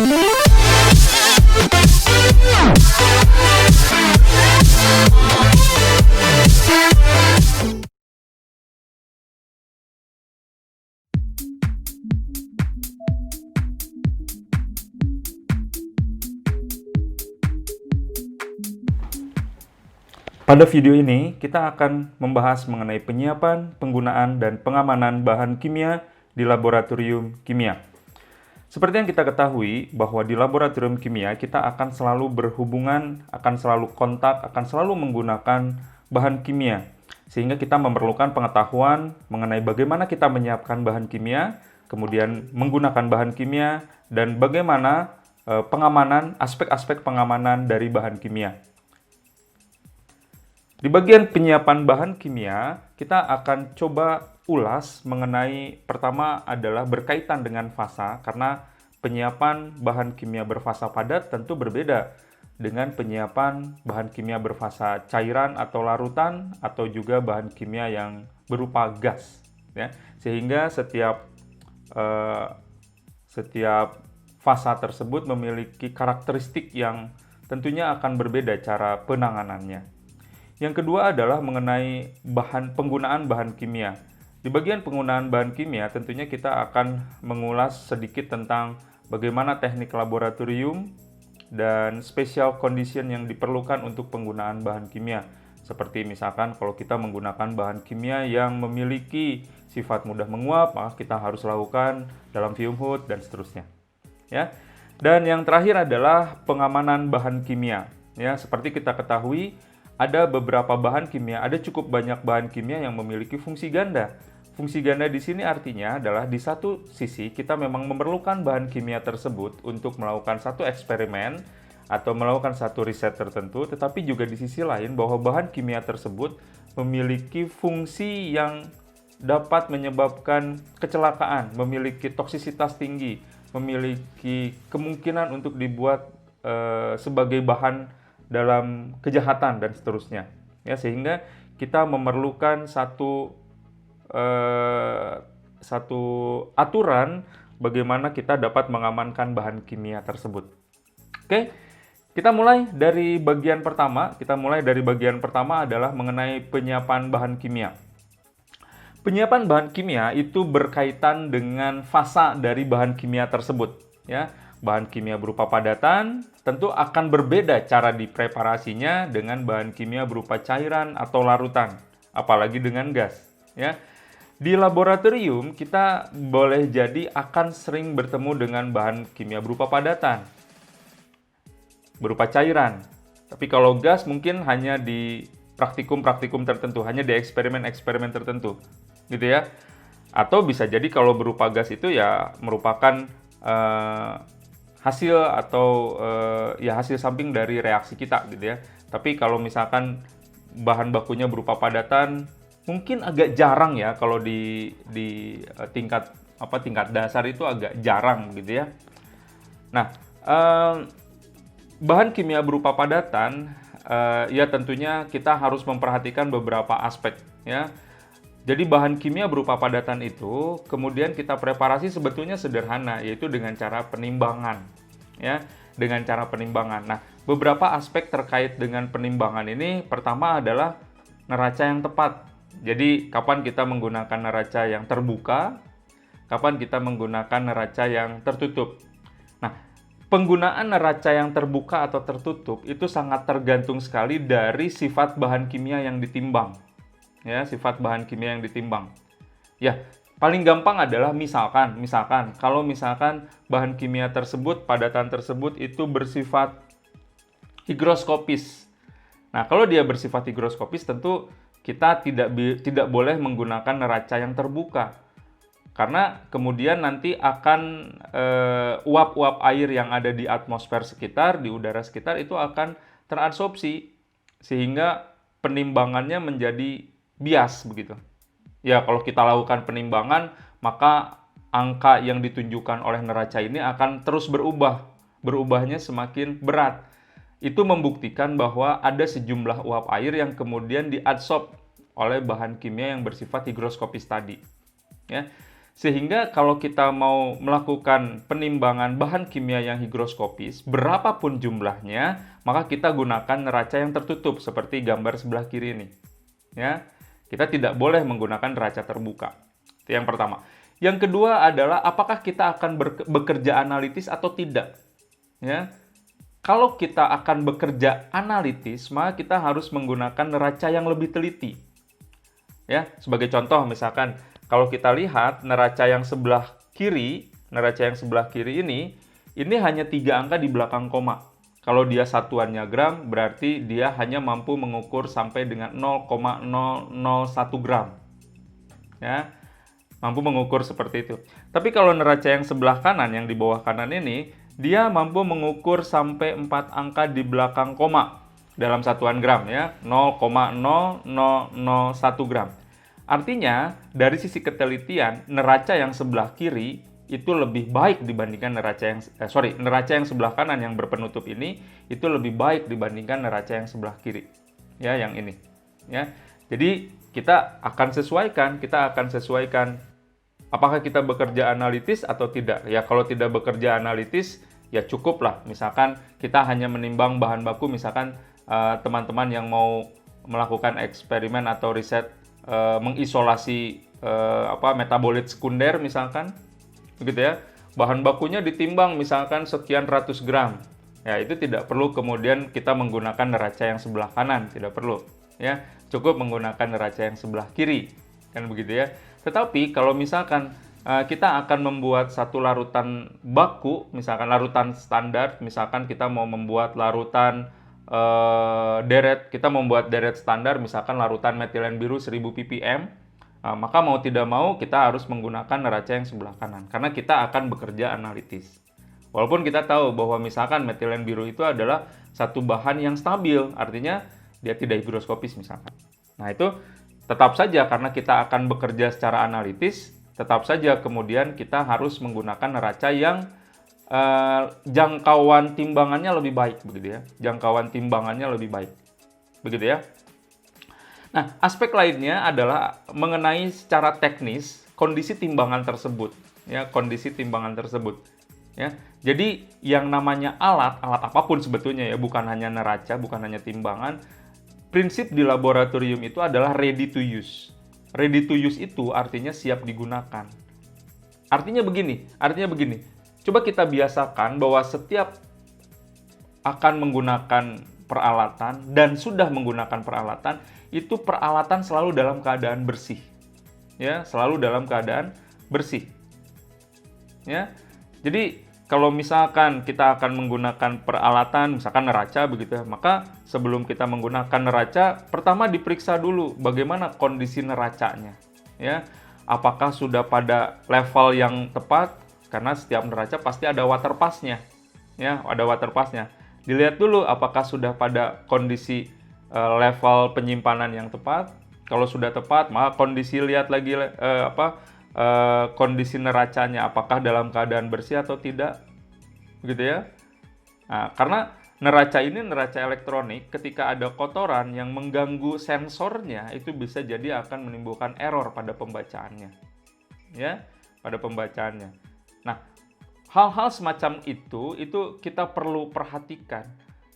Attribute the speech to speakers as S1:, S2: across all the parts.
S1: Pada video ini, kita akan membahas mengenai penyiapan, penggunaan, dan pengamanan bahan kimia di laboratorium kimia. Seperti yang kita ketahui, bahwa di laboratorium kimia kita akan selalu berhubungan, akan selalu kontak, akan selalu menggunakan bahan kimia. Sehingga kita memerlukan pengetahuan mengenai bagaimana kita menyiapkan bahan kimia, kemudian menggunakan bahan kimia, dan bagaimana pengamanan, aspek-aspek pengamanan dari bahan kimia. Di bagian penyiapan bahan kimia, kita akan coba ulas mengenai pertama adalah berkaitan dengan fasa, karena penyiapan bahan kimia berfasa padat tentu berbeda dengan penyiapan bahan kimia berfasa cairan atau larutan, atau juga bahan kimia yang berupa gas. Ya. Sehingga setiap fasa tersebut memiliki karakteristik yang tentunya akan berbeda cara penanganannya. Yang kedua adalah mengenai penggunaan bahan kimia. Di bagian penggunaan bahan kimia, tentunya kita akan mengulas sedikit tentang bagaimana teknik laboratorium dan special condition yang diperlukan untuk penggunaan bahan kimia. Seperti misalkan kalau kita menggunakan bahan kimia yang memiliki sifat mudah menguap, maka kita harus lakukan dalam fume hood dan seterusnya. Ya. Dan yang terakhir adalah pengamanan bahan kimia. Ya, seperti kita ketahui, ada beberapa bahan kimia, ada cukup banyak bahan kimia yang memiliki fungsi ganda. Fungsi ganda di sini artinya adalah di satu sisi kita memang memerlukan bahan kimia tersebut untuk melakukan satu eksperimen atau melakukan satu riset tertentu, tetapi juga di sisi lain bahwa bahan kimia tersebut memiliki fungsi yang dapat menyebabkan kecelakaan, memiliki toksisitas tinggi, memiliki kemungkinan untuk dibuat sebagai bahan dalam kejahatan dan seterusnya, ya, sehingga kita memerlukan satu aturan bagaimana kita dapat mengamankan bahan kimia tersebut. Oke, kita mulai dari bagian pertama. Bagian pertama adalah mengenai penyiapan bahan kimia. Penyiapan bahan kimia itu berkaitan dengan fasa dari bahan kimia tersebut, ya. Bahan kimia berupa padatan tentu akan berbeda cara dipreparasinya dengan bahan kimia berupa cairan atau larutan, apalagi dengan gas. Ya. Di laboratorium kita boleh jadi akan sering bertemu dengan bahan kimia berupa padatan, berupa cairan. Tapi kalau gas mungkin hanya di praktikum-praktikum tertentu, hanya di eksperimen-eksperimen tertentu, gitu ya. Atau bisa jadi kalau berupa gas itu ya merupakan hasil atau hasil samping dari reaksi kita, gitu ya. Tapi kalau misalkan bahan bakunya berupa padatan, mungkin agak jarang ya kalau di tingkat dasar itu agak jarang, gitu ya. Nah, bahan kimia berupa padatan ya tentunya kita harus memperhatikan beberapa aspek, ya. Jadi bahan kimia berupa padatan itu kemudian kita preparasi sebetulnya sederhana, yaitu dengan cara penimbangan, ya, dengan cara penimbangan. Nah, beberapa aspek terkait dengan penimbangan ini, pertama adalah neraca yang tepat. Jadi kapan kita menggunakan neraca yang terbuka, kapan kita menggunakan neraca yang tertutup. Nah, penggunaan neraca yang terbuka atau tertutup itu sangat tergantung sekali dari sifat bahan kimia yang ditimbang. Ya, sifat bahan kimia yang ditimbang. Ya, paling gampang adalah misalkan kalau misalkan bahan kimia tersebut, padatan tersebut itu bersifat higroskopis. Nah, kalau dia bersifat higroskopis tentu kita tidak boleh menggunakan neraca yang terbuka. Karena kemudian nanti akan uap-uap air yang ada di atmosfer sekitar, di udara sekitar itu akan terabsorpsi sehingga penimbangannya menjadi bias begitu. Ya, kalau kita lakukan penimbangan, maka angka yang ditunjukkan oleh neraca ini akan terus berubah. Berubahnya semakin berat. Itu membuktikan bahwa ada sejumlah uap air yang kemudian diadsorb oleh bahan kimia yang bersifat higroskopis tadi. Ya. Sehingga kalau kita mau melakukan penimbangan bahan kimia yang higroskopis, berapapun jumlahnya, maka kita gunakan neraca yang tertutup seperti gambar sebelah kiri ini. Ya, kita tidak boleh menggunakan neraca terbuka. Itu yang pertama. Yang kedua adalah apakah kita akan bekerja analitis atau tidak. Ya, kalau kita akan bekerja analitis, maka kita harus menggunakan neraca yang lebih teliti. Ya, sebagai contoh misalkan kalau kita lihat neraca yang sebelah kiri ini hanya 3 angka di belakang koma. Kalau dia satuannya gram, berarti dia hanya mampu mengukur sampai dengan 0,001 gram. Ya, mampu mengukur seperti itu. Tapi kalau neraca yang sebelah kanan, yang di bawah kanan ini, dia mampu mengukur sampai 4 angka di belakang koma dalam satuan gram, ya, 0,0001 gram. Artinya, dari sisi ketelitian, neraca yang sebelah kiri itu lebih baik dibandingkan neraca yang sebelah kanan yang berpenutup ini itu lebih baik dibandingkan neraca yang sebelah kiri. Ya, yang ini. Ya. Jadi, kita akan sesuaikan apakah kita bekerja analitis atau tidak. Ya, kalau tidak bekerja analitis, ya cukuplah. Misalkan kita hanya menimbang bahan baku, misalkan teman-teman yang mau melakukan eksperimen atau riset mengisolasi metabolit sekunder misalkan, begitu ya. Bahan bakunya ditimbang misalkan sekian ratus gram. Ya, itu tidak perlu kemudian kita menggunakan neraca yang sebelah kanan, tidak perlu. Ya, cukup menggunakan neraca yang sebelah kiri, kan begitu ya. Tetapi kalau misalkan kita akan membuat satu larutan baku, misalkan larutan standar, misalkan kita mau membuat larutan kita membuat deret standar, misalkan larutan metilen biru 1000 ppm, maka mau tidak mau kita harus menggunakan neraca yang sebelah kanan, karena kita akan bekerja analitis. Walaupun kita tahu bahwa misalkan metilen biru itu adalah satu bahan yang stabil, artinya dia tidak higroskopis misalkan. Nah, itu tetap saja karena kita akan bekerja secara analitis, tetap saja kemudian kita harus menggunakan neraca yang jangkauan timbangannya lebih baik, begitu ya. Jangkauan timbangannya lebih baik, begitu ya. Nah, aspek lainnya adalah mengenai secara teknis kondisi timbangan tersebut, ya, kondisi timbangan tersebut, ya. Jadi yang namanya alat apapun sebetulnya ya, bukan hanya neraca, bukan hanya timbangan. Prinsip di laboratorium itu adalah ready to use. Ready to use itu artinya siap digunakan. Artinya begini. Coba kita biasakan bahwa setiap akan menggunakan peralatan dan sudah menggunakan peralatan, itu peralatan selalu dalam keadaan bersih. Ya, selalu dalam keadaan bersih. Ya. Jadi kalau misalkan kita akan menggunakan peralatan, misalkan neraca begitu ya, maka sebelum kita menggunakan neraca, pertama diperiksa dulu bagaimana kondisi neracanya. Ya. Apakah sudah pada level yang tepat? Karena setiap neraca pasti ada water pass-nya. Ya, ada water pass-nya. Dilihat dulu apakah sudah pada kondisi level penyimpanan yang tepat. Kalau sudah tepat, maka lihat lagi kondisi neracanya apakah dalam keadaan bersih atau tidak. Begitu ya. Nah, karena neraca ini neraca elektronik, ketika ada kotoran yang mengganggu sensornya, itu bisa jadi akan menimbulkan error pada pembacaannya. Ya, pada pembacaannya. Nah, hal-hal semacam itu kita perlu perhatikan.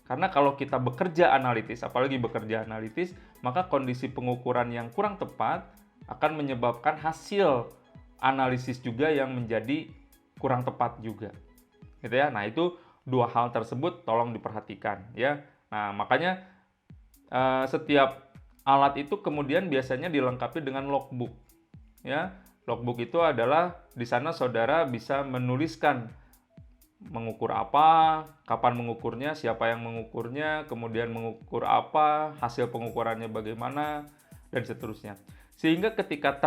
S1: Karena kalau kita bekerja analitis, apalagi bekerja analitis, maka kondisi pengukuran yang kurang tepat akan menyebabkan hasil analisis juga yang menjadi kurang tepat juga. Gitu ya. Nah, itu dua hal tersebut tolong diperhatikan ya. Nah, makanya setiap alat itu kemudian biasanya dilengkapi dengan logbook. Ya. Logbook itu adalah di sana saudara bisa menuliskan mengukur apa, kapan mengukurnya, siapa yang mengukurnya, kemudian mengukur apa, hasil pengukurannya bagaimana, dan seterusnya. Sehingga ketika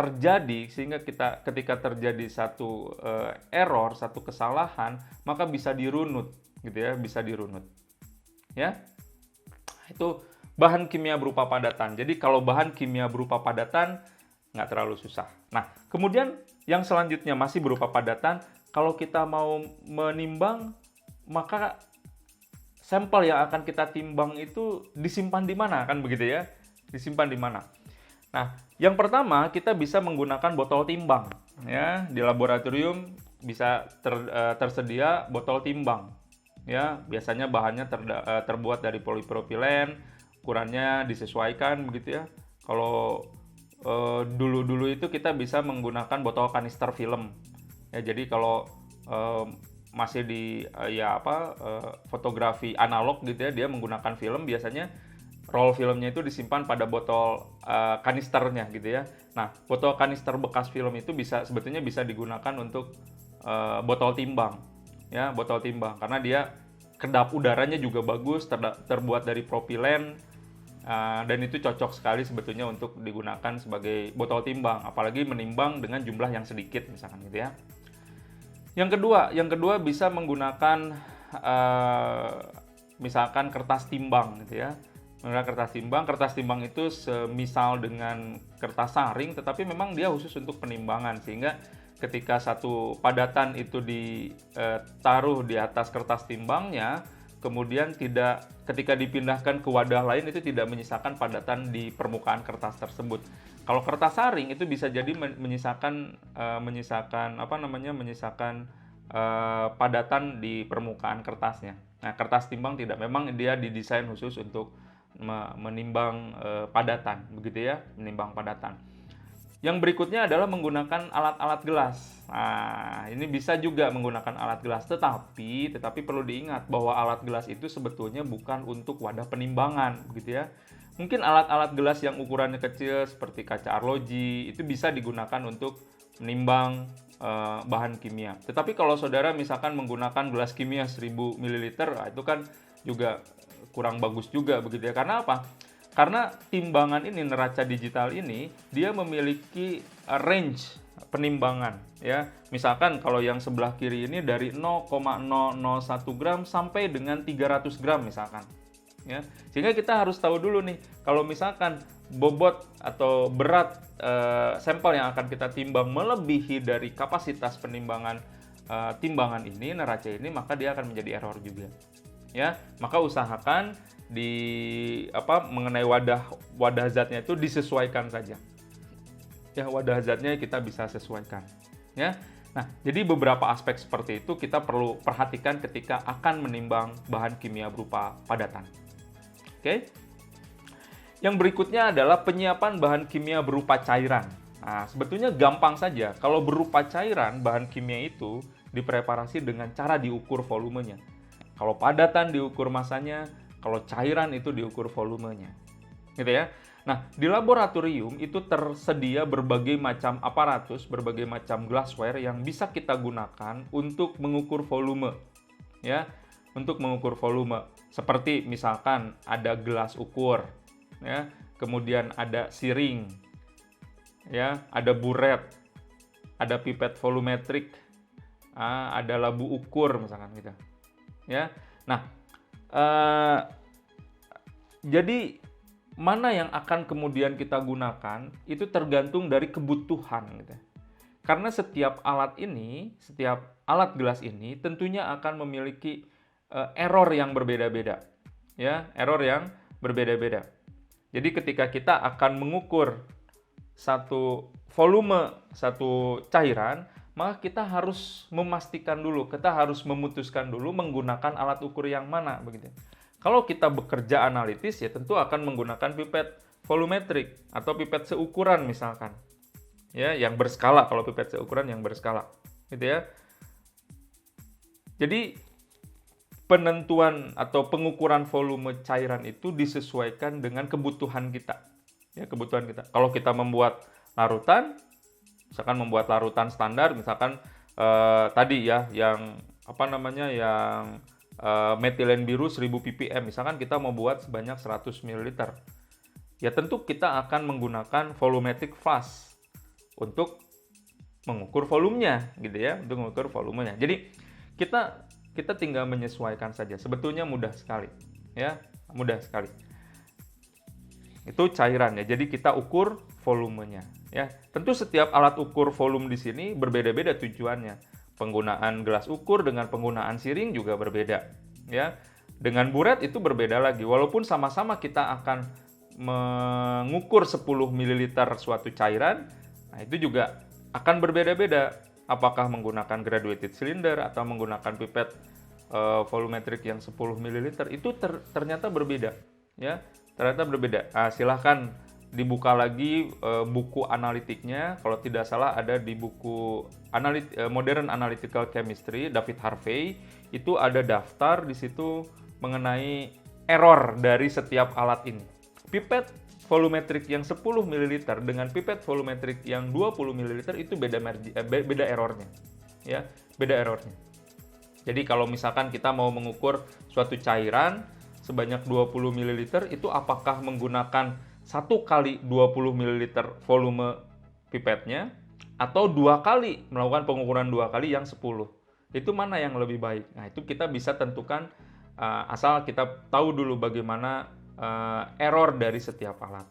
S1: terjadi satu error, satu kesalahan, maka bisa dirunut, gitu ya, bisa dirunut. Ya, itu bahan kimia berupa padatan. Jadi kalau bahan kimia berupa padatan nggak terlalu susah. Nah, kemudian yang selanjutnya masih berupa padatan, kalau kita mau menimbang, maka sampel yang akan kita timbang itu disimpan di mana, kan begitu ya? Disimpan di mana? Nah, yang pertama kita bisa menggunakan botol timbang. Ya, di laboratorium bisa tersedia botol timbang. Ya, biasanya bahannya terbuat dari polipropilen, ukurannya disesuaikan begitu ya. Kalau dulu-dulu itu kita bisa menggunakan botol kanister film. Ya, jadi kalau masih di fotografi analog gitu ya, dia menggunakan film, biasanya roll filmnya itu disimpan pada botol kanisternya gitu ya. Nah, botol kanister bekas film itu sebetulnya bisa digunakan untuk botol timbang. Ya, botol timbang karena dia kedap udaranya juga bagus, terbuat dari propilen, dan itu cocok sekali sebetulnya untuk digunakan sebagai botol timbang, apalagi menimbang dengan jumlah yang sedikit misalkan gitu ya. Yang kedua bisa menggunakan misalkan kertas timbang gitu ya. Menggunakan kertas timbang itu semisal dengan kertas saring, tetapi memang dia khusus untuk penimbangan, sehingga ketika satu padatan itu ditaruh di atas kertas timbangnya, kemudian ketika dipindahkan ke wadah lain itu tidak menyisakan padatan di permukaan kertas tersebut. Kalau kertas saring itu bisa jadi menyisakan padatan di permukaan kertasnya. Nah, kertas timbang tidak, memang dia didesain khusus untuk menimbang padatan, begitu ya, menimbang padatan. Yang berikutnya adalah menggunakan alat-alat gelas. Nah, ini bisa juga menggunakan alat gelas, tetapi perlu diingat bahwa alat gelas itu sebetulnya bukan untuk wadah penimbangan, begitu ya. Mungkin alat-alat gelas yang ukurannya kecil seperti kaca arloji itu bisa digunakan untuk menimbang bahan kimia. Tetapi kalau saudara misalkan menggunakan gelas kimia 1000 ml, itu kan juga kurang bagus juga begitu ya. Karena apa? Karena timbangan ini, neraca digital ini, dia memiliki range penimbangan ya. Misalkan kalau yang sebelah kiri ini dari 0,001 gram sampai dengan 300 gram misalkan. Ya. Sehingga kita harus tahu dulu nih, kalau misalkan bobot atau berat sampel yang akan kita timbang melebihi dari kapasitas penimbangan timbangan ini, neraca ini, maka dia akan menjadi error juga. Ya, maka usahakan mengenai wadah zatnya itu disesuaikan saja. Ya, wadah zatnya kita bisa sesuaikan. Ya. Nah, jadi beberapa aspek seperti itu kita perlu perhatikan ketika akan menimbang bahan kimia berupa padatan. Oke. Yang berikutnya adalah penyiapan bahan kimia berupa cairan. Nah, sebetulnya gampang saja. Kalau berupa cairan, bahan kimia itu dipreparasi dengan cara diukur volumenya. Kalau padatan diukur masanya, kalau cairan itu diukur volumenya. Gitu ya. Nah, di laboratorium itu tersedia berbagai macam aparatus, berbagai macam glassware yang bisa kita gunakan untuk mengukur volume. Ya, untuk mengukur volume. Seperti misalkan ada gelas ukur, ya, kemudian ada siring, ya, ada buret, ada pipet volumetrik, ada labu ukur misalkan gitu. Ya. Nah, jadi mana yang akan kemudian kita gunakan itu tergantung dari kebutuhan gitu. Karena setiap alat gelas ini tentunya akan memiliki error yang berbeda-beda. Ya, error yang berbeda-beda. Jadi ketika kita akan mengukur satu volume satu cairan, maka kita harus memastikan dulu, kita harus memutuskan dulu menggunakan alat ukur yang mana begitu. Kalau kita bekerja analitis ya tentu akan menggunakan pipet volumetrik atau pipet seukuran misalkan. Ya, yang berskala, kalau pipet seukuran yang berskala. Gitu ya. Jadi penentuan atau pengukuran volume cairan itu disesuaikan dengan kebutuhan kita. Ya, kebutuhan kita. Kalau kita membuat larutan, misalkan membuat larutan standar, misalkan tadi ya yang metilen biru 1000 ppm, misalkan kita mau buat sebanyak 100 ml. Ya tentu kita akan menggunakan volumetric flask untuk mengukur volumenya gitu ya, untuk mengukur volumenya. Jadi kita tinggal menyesuaikan saja. Sebetulnya mudah sekali, ya, mudah sekali. Itu cairan ya. Jadi kita ukur volumenya, ya. Tentu setiap alat ukur volume di sini berbeda-beda tujuannya. Penggunaan gelas ukur dengan penggunaan siring juga berbeda, ya. Dengan buret itu berbeda lagi. Walaupun sama-sama kita akan mengukur 10 ml suatu cairan, nah itu juga akan berbeda-beda. Apakah menggunakan graduated cylinder atau menggunakan pipet volumetric yang 10 ml itu ternyata berbeda, ya. Ternyata berbeda. Silahkan dibuka lagi buku analitiknya. Kalau tidak salah ada di buku Modern Analytical Chemistry David Harvey, itu ada daftar di situ mengenai error dari setiap alat ini. Pipet volumetric yang 10 ml dengan pipet volumetric yang 20 ml itu beda errornya, ya, beda errornya. Jadi kalau misalkan kita mau mengukur suatu cairan sebanyak 20 ml itu apakah menggunakan 1 kali 20 ml volume pipetnya atau 2 kali melakukan pengukuran 2 kali yang 10. Itu mana yang lebih baik? Nah, itu kita bisa tentukan asal kita tahu dulu bagaimana error dari setiap alat,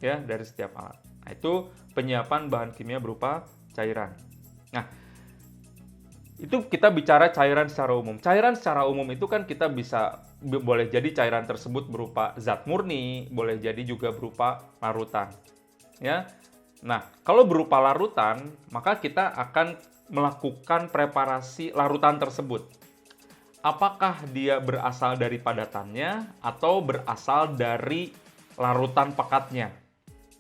S1: ya, dari setiap alat. Nah, itu penyiapan bahan kimia berupa cairan. Nah, itu kita bicara cairan secara umum. Cairan secara umum itu kan kita bisa, boleh jadi cairan tersebut berupa zat murni, boleh jadi juga berupa larutan, ya. Nah, kalau berupa larutan, maka kita akan melakukan preparasi larutan tersebut. Apakah dia berasal dari padatannya atau berasal dari larutan pekatnya,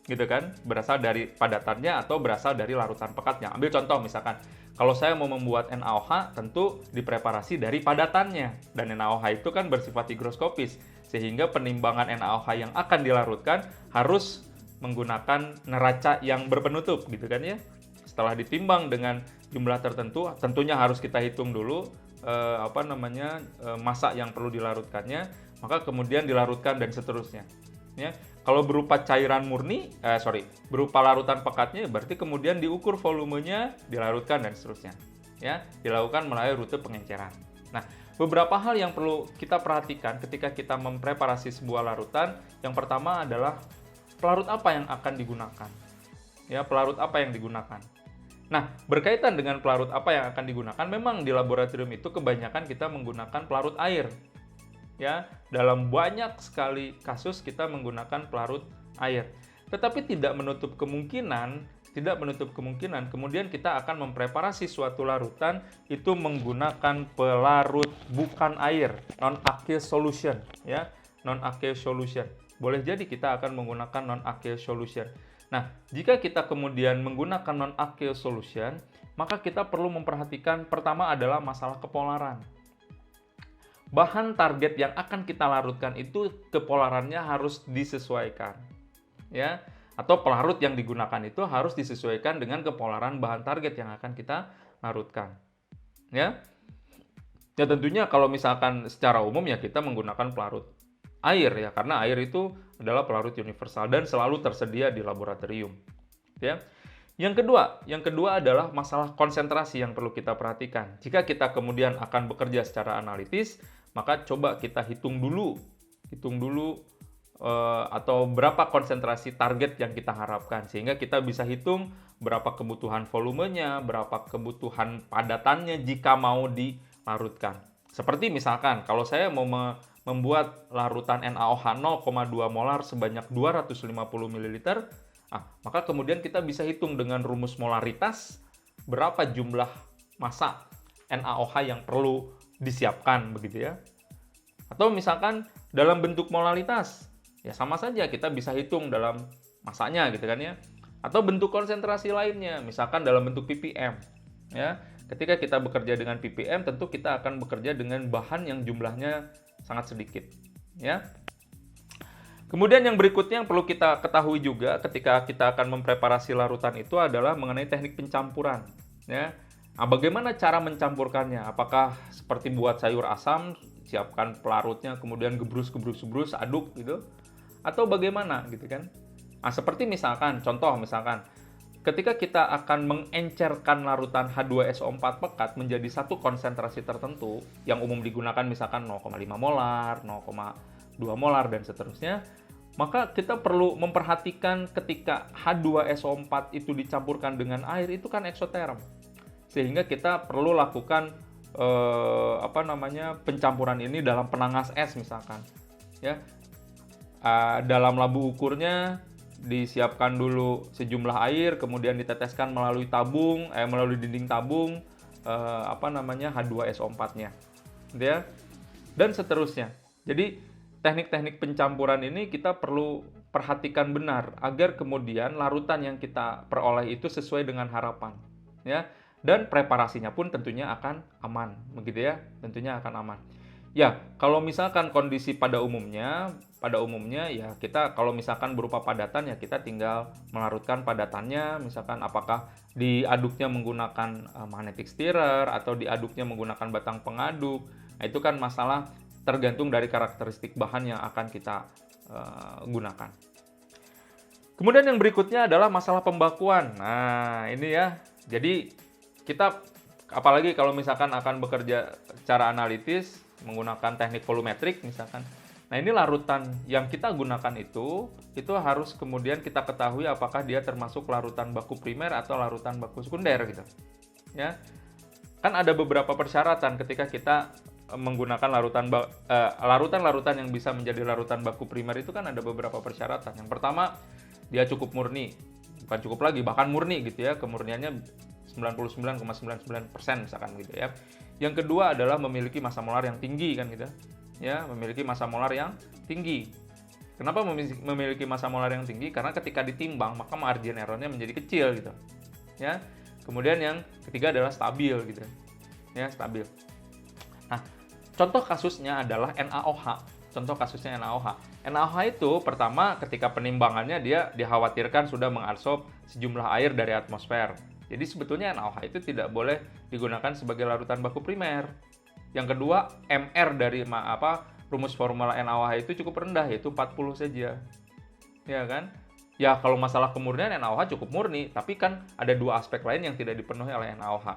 S1: gitu kan? Berasal dari padatannya atau berasal dari larutan pekatnya. Ambil contoh misalkan, kalau saya mau membuat NaOH, tentu dipreparasi dari padatannya, dan NaOH itu kan bersifat higroskopis, sehingga penimbangan NaOH yang akan dilarutkan harus menggunakan neraca yang berpenutup, gitu kan ya. Setelah ditimbang dengan jumlah tertentu, tentunya harus kita hitung dulu massa yang perlu dilarutkannya, maka kemudian dilarutkan dan seterusnya, ya. Kalau berupa cairan murni, berupa larutan pekatnya, berarti kemudian diukur volumenya, dilarutkan dan seterusnya, ya, dilakukan melalui rute pengenceran. Nah, beberapa hal yang perlu kita perhatikan ketika kita mempreparasi sebuah larutan. Yang pertama adalah pelarut apa yang akan digunakan, ya, pelarut apa yang digunakan. Nah, berkaitan dengan pelarut apa yang akan digunakan, memang di laboratorium itu kebanyakan kita menggunakan pelarut air. Ya, dalam banyak sekali kasus kita menggunakan pelarut air. Tetapi tidak menutup kemungkinan kemudian kita akan mempreparasi suatu larutan itu menggunakan pelarut bukan air, non-aqueous solution, ya, non-aqueous solution. Boleh jadi kita akan menggunakan non-aqueous solution. Nah, jika kita kemudian menggunakan non-aqueous solution, maka kita perlu memperhatikan pertama adalah masalah kepolaran. Bahan target yang akan kita larutkan itu kepolarannya harus disesuaikan, ya, atau pelarut yang digunakan itu harus disesuaikan dengan kepolaran bahan target yang akan kita larutkan, ya. Ya tentunya kalau misalkan secara umum ya kita menggunakan pelarut air, ya, karena air itu adalah pelarut universal dan selalu tersedia di laboratorium, ya. Yang kedua adalah masalah konsentrasi yang perlu kita perhatikan. Jika kita kemudian akan bekerja secara analitis, maka coba kita hitung dulu atau berapa konsentrasi target yang kita harapkan, sehingga kita bisa hitung berapa kebutuhan volumenya, berapa kebutuhan padatannya jika mau dilarutkan. Seperti misalkan kalau saya mau membuat larutan NaOH 0,2 molar sebanyak 250 ml, maka kemudian kita bisa hitung dengan rumus molaritas berapa jumlah massa NaOH yang perlu disiapkan, begitu ya. Atau misalkan dalam bentuk molaritas, ya sama saja kita bisa hitung dalam massanya, gitu kan ya. Atau bentuk konsentrasi lainnya, misalkan dalam bentuk ppm, ya. Ketika kita bekerja dengan ppm, tentu kita akan bekerja dengan bahan yang jumlahnya sangat sedikit, ya. Kemudian yang berikutnya yang perlu kita ketahui juga ketika kita akan mempreparasi larutan itu adalah mengenai teknik pencampuran, ya. Nah, bagaimana cara mencampurkannya? Apakah seperti buat sayur asam, siapkan pelarutnya, kemudian gebrus, aduk gitu? Atau bagaimana gitu kan? Nah, seperti misalkan, ketika kita akan mengencerkan larutan H2SO4 pekat menjadi satu konsentrasi tertentu yang umum digunakan misalkan 0,5 molar, 0,2 molar dan seterusnya, maka kita perlu memperhatikan ketika H2SO4 itu dicampurkan dengan air itu kan eksoterm. Sehingga kita perlu lakukan pencampuran ini dalam penangas es misalkan, ya. Dalam labu ukurnya disiapkan dulu sejumlah air, kemudian diteteskan melalui melalui dinding tabung H2SO4-nya, gitu ya. Dan seterusnya. Jadi teknik-teknik pencampuran ini kita perlu perhatikan benar agar kemudian larutan yang kita peroleh itu sesuai dengan harapan, ya. Dan preparasinya pun tentunya akan aman, begitu ya. Tentunya akan aman. Ya, kalau misalkan kondisi pada umumnya ya kita kalau misalkan berupa padatan ya kita tinggal melarutkan padatannya, misalkan apakah diaduknya menggunakan magnetic stirrer atau diaduknya menggunakan batang pengaduk. Nah, itu kan masalah tergantung dari karakteristik bahan yang akan kita gunakan. Kemudian yang berikutnya adalah masalah pembakuan. Nah, ini ya. Jadi kita apalagi kalau misalkan akan bekerja secara analitis menggunakan teknik volumetrik misalkan. Nah, ini larutan yang kita gunakan itu harus kemudian kita ketahui apakah dia termasuk larutan baku primer atau larutan baku sekunder gitu. Ya. Kan ada beberapa persyaratan ketika kita menggunakan larutan yang bisa menjadi larutan baku primer itu kan ada beberapa persyaratan. Yang pertama, dia cukup murni. Bukan cukup lagi, bahkan murni gitu ya. Kemurniannya 99,99% misalkan gitu ya. Yang kedua adalah memiliki massa molar yang tinggi kan gitu. Ya, memiliki massa molar yang tinggi. Kenapa memiliki massa molar yang tinggi? Karena ketika ditimbang maka margin error-nya menjadi kecil gitu. Ya. Kemudian yang ketiga adalah stabil gitu. Ya, stabil. Nah, contoh kasusnya adalah NaOH. Contoh kasusnya NaOH. NaOH itu pertama ketika penimbangannya dia dikhawatirkan sudah mengabsorb sejumlah air dari atmosfer. Jadi sebetulnya NaOH itu tidak boleh digunakan sebagai larutan baku primer. Yang kedua, MR dari rumus formula NaOH itu cukup rendah, yaitu 40 saja. Ya kan? Ya kalau masalah kemurnian NaOH cukup murni, tapi kan ada dua aspek lain yang tidak dipenuhi oleh NaOH.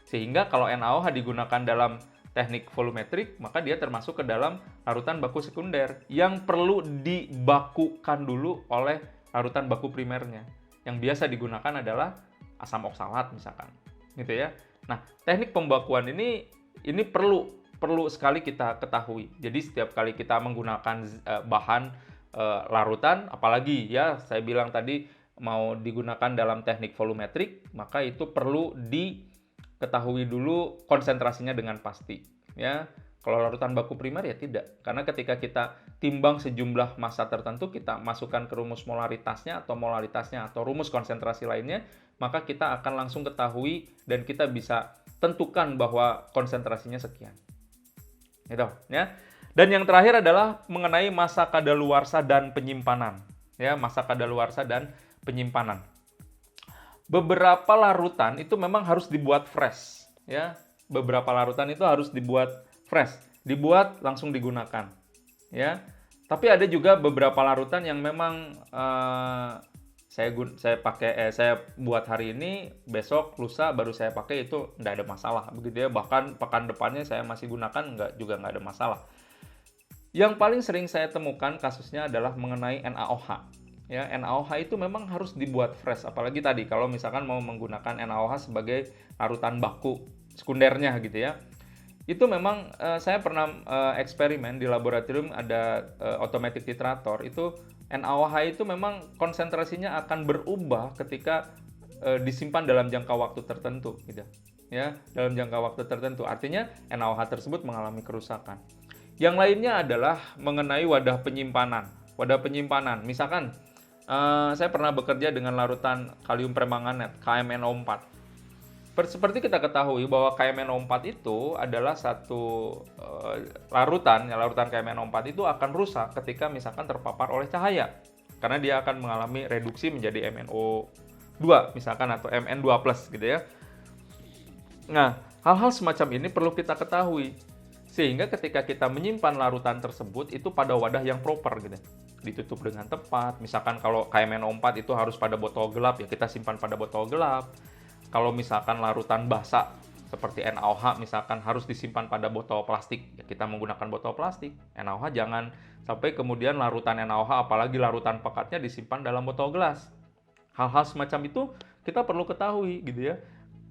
S1: Sehingga kalau NaOH digunakan dalam teknik volumetrik, maka dia termasuk ke dalam larutan baku sekunder yang perlu dibakukan dulu oleh larutan baku primernya. Yang biasa digunakan adalah asam oksalat misalkan. Gitu ya. Nah, teknik pembakuan ini perlu sekali kita ketahui. Jadi setiap kali kita menggunakan bahan larutan, apalagi ya saya bilang tadi mau digunakan dalam teknik volumetrik, maka itu perlu diketahui dulu konsentrasinya dengan pasti. Ya, kalau larutan baku primer ya tidak. Karena ketika kita timbang sejumlah massa tertentu, kita masukkan ke rumus molaritasnya atau rumus konsentrasi lainnya, maka kita akan langsung ketahui dan kita bisa tentukan bahwa konsentrasinya sekian. Gitu, ya. Dan yang terakhir adalah mengenai masa kadaluarsa dan penyimpanan. Ya, masa kadaluarsa dan penyimpanan. Beberapa larutan itu memang harus dibuat fresh, ya. Beberapa larutan itu harus dibuat fresh, dibuat langsung digunakan, ya. Tapi ada juga beberapa larutan yang memang saya buat hari ini, besok, lusa baru saya pakai, itu nggak ada masalah, begitu ya. Bahkan pekan depannya saya masih gunakan, nggak ada masalah. Yang paling sering saya temukan kasusnya adalah mengenai NaOH. Ya, NaOH itu memang harus dibuat fresh, apalagi tadi kalau misalkan mau menggunakan NaOH sebagai larutan baku sekundernya gitu ya. Itu memang saya pernah eksperimen di laboratorium, ada automatic titrator, itu NaOH itu memang konsentrasinya akan berubah ketika disimpan dalam jangka waktu tertentu gitu. Ya, dalam jangka waktu tertentu. Artinya NaOH tersebut mengalami kerusakan. Yang lainnya adalah mengenai wadah penyimpanan. Wadah penyimpanan, misalkan saya pernah bekerja dengan larutan kalium permanganat KMnO4. Seperti kita ketahui bahwa KMnO4 itu adalah satu larutan KMnO4 itu akan rusak ketika misalkan terpapar oleh cahaya. Karena dia akan mengalami reduksi menjadi MnO2 misalkan atau Mn2+ gitu ya. Nah, hal-hal semacam ini perlu kita ketahui. Sehingga ketika kita menyimpan larutan tersebut itu pada wadah yang proper gitu. Ditutup dengan tepat. Misalkan kalau KMnO4 itu harus pada botol gelap, ya kita simpan pada botol gelap. Kalau misalkan larutan basa seperti NaOH misalkan harus disimpan pada botol plastik, ya kita menggunakan botol plastik. NaOH jangan sampai kemudian larutan NaOH apalagi larutan pekatnya disimpan dalam botol gelas. Hal-hal semacam itu kita perlu ketahui gitu ya.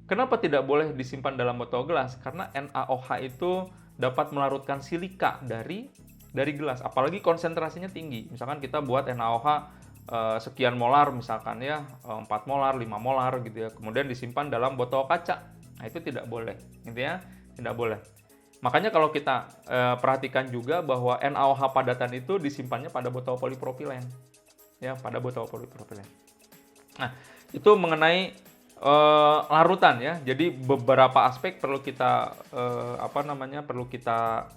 S1: Kenapa tidak boleh disimpan dalam botol gelas? Karena NaOH itu dapat melarutkan silika dari gelas, apalagi konsentrasinya tinggi. Misalkan kita buat NaOH sekian molar misalkan ya, 4 molar, 5 molar gitu ya, kemudian disimpan dalam botol kaca. Nah, itu tidak boleh, gitu ya, tidak boleh. Makanya kalau kita perhatikan juga bahwa NaOH padatan itu disimpannya pada botol polipropilen, ya, pada botol polipropilen. Nah, itu mengenai larutan ya. Jadi beberapa aspek perlu kita perlu kita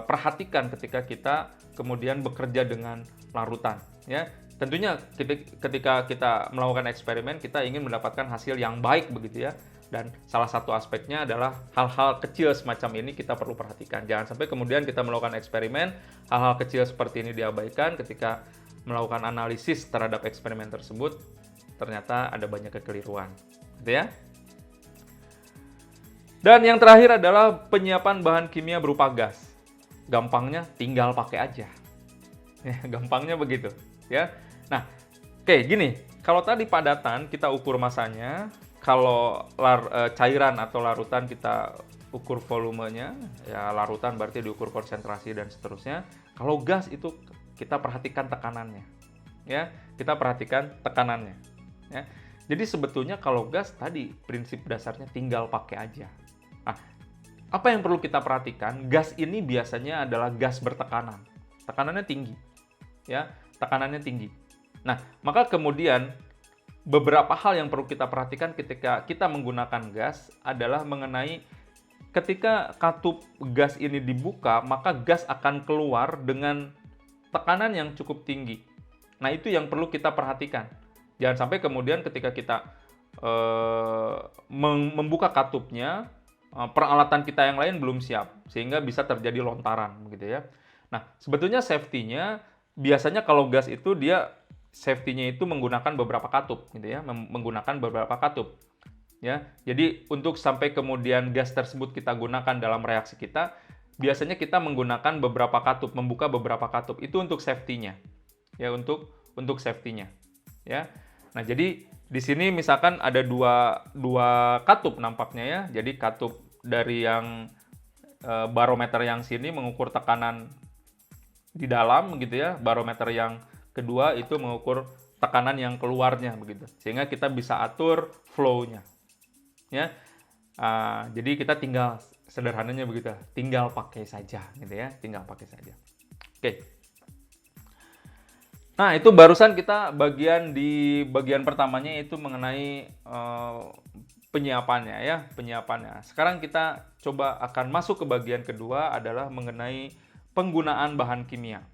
S1: perhatikan ketika kita kemudian bekerja dengan larutan, ya. Tentunya ketika kita melakukan eksperimen, kita ingin mendapatkan hasil yang baik begitu ya. Dan salah satu aspeknya adalah hal-hal kecil semacam ini kita perlu perhatikan. Jangan sampai kemudian kita melakukan eksperimen, hal-hal kecil seperti ini diabaikan ketika melakukan analisis terhadap eksperimen tersebut, ternyata ada banyak kekeliruan. Gitu ya. Dan yang terakhir adalah penyiapan bahan kimia berupa gas. Gampangnya tinggal pakai aja. Ya, gampangnya begitu. Ya. Nah, oke, gini. Kalau tadi padatan kita ukur masanya, kalau cairan atau larutan kita ukur volumenya, ya larutan berarti diukur konsentrasi dan seterusnya. Kalau gas itu kita perhatikan tekanannya, ya kita perhatikan tekanannya. Ya. Jadi sebetulnya kalau gas tadi prinsip dasarnya tinggal pakai aja. Nah, apa yang perlu kita perhatikan? Gas ini biasanya adalah gas bertekanan, tekanannya tinggi, ya tekanannya tinggi. Nah, maka kemudian beberapa hal yang perlu kita perhatikan ketika kita menggunakan gas adalah mengenai ketika katup gas ini dibuka, maka gas akan keluar dengan tekanan yang cukup tinggi. Nah, itu yang perlu kita perhatikan. Jangan sampai kemudian ketika kita membuka katupnya, peralatan kita yang lain belum siap, sehingga bisa terjadi lontaran, begitu ya. Nah, sebetulnya safety-nya, biasanya kalau gas itu dia safety-nya itu menggunakan beberapa katup gitu ya, menggunakan beberapa katup. Ya. Jadi untuk sampai kemudian gas tersebut kita gunakan dalam reaksi kita, biasanya kita menggunakan beberapa katup, membuka beberapa katup. Itu untuk safety-nya. Ya, untuk safety-nya. Ya. Nah, jadi di sini misalkan ada dua katup nampaknya ya. Jadi katup dari yang barometer yang sini mengukur tekanan di dalam gitu ya, barometer yang kedua itu mengukur tekanan yang keluarnya begitu, sehingga kita bisa atur flow-nya, ya. Jadi kita tinggal sederhananya begitu, tinggal pakai saja, gitu ya, tinggal pakai saja. Oke. Nah, itu barusan kita bagian pertamanya itu mengenai penyiapannya ya, penyiapannya. Sekarang kita coba akan masuk ke bagian kedua adalah mengenai penggunaan bahan kimia,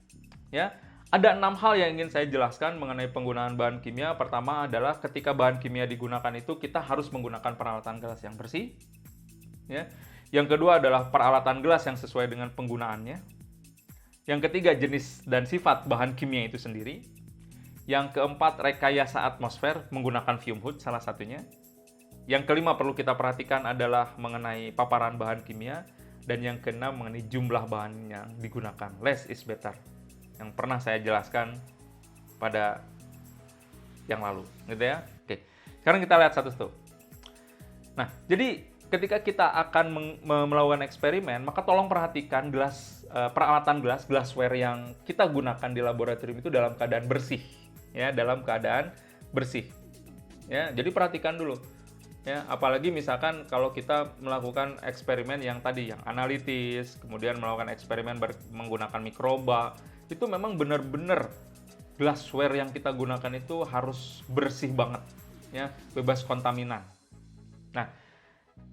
S1: ya. Ada 6 hal yang ingin saya jelaskan mengenai penggunaan bahan kimia. Pertama adalah ketika bahan kimia digunakan itu kita harus menggunakan peralatan gelas yang bersih. Ya. Yang kedua adalah peralatan gelas yang sesuai dengan penggunaannya. Yang ketiga jenis dan sifat bahan kimia itu sendiri. Yang keempat rekayasa atmosfer menggunakan fume hood salah satunya. Yang kelima perlu kita perhatikan adalah mengenai paparan bahan kimia. Dan yang keenam mengenai jumlah bahan yang digunakan. Less is better. Yang pernah saya jelaskan pada yang lalu, gitu ya. Oke, sekarang kita lihat satu-satu. Nah, jadi ketika kita akan melakukan eksperimen, maka tolong perhatikan peralatan glassware yang kita gunakan di laboratorium itu dalam keadaan bersih, ya, dalam keadaan bersih. Ya, jadi perhatikan dulu. Ya, apalagi misalkan kalau kita melakukan eksperimen yang tadi yang analitis, kemudian melakukan eksperimen menggunakan mikroba, itu memang benar-benar glassware yang kita gunakan itu harus bersih banget, ya, bebas kontaminan. Nah,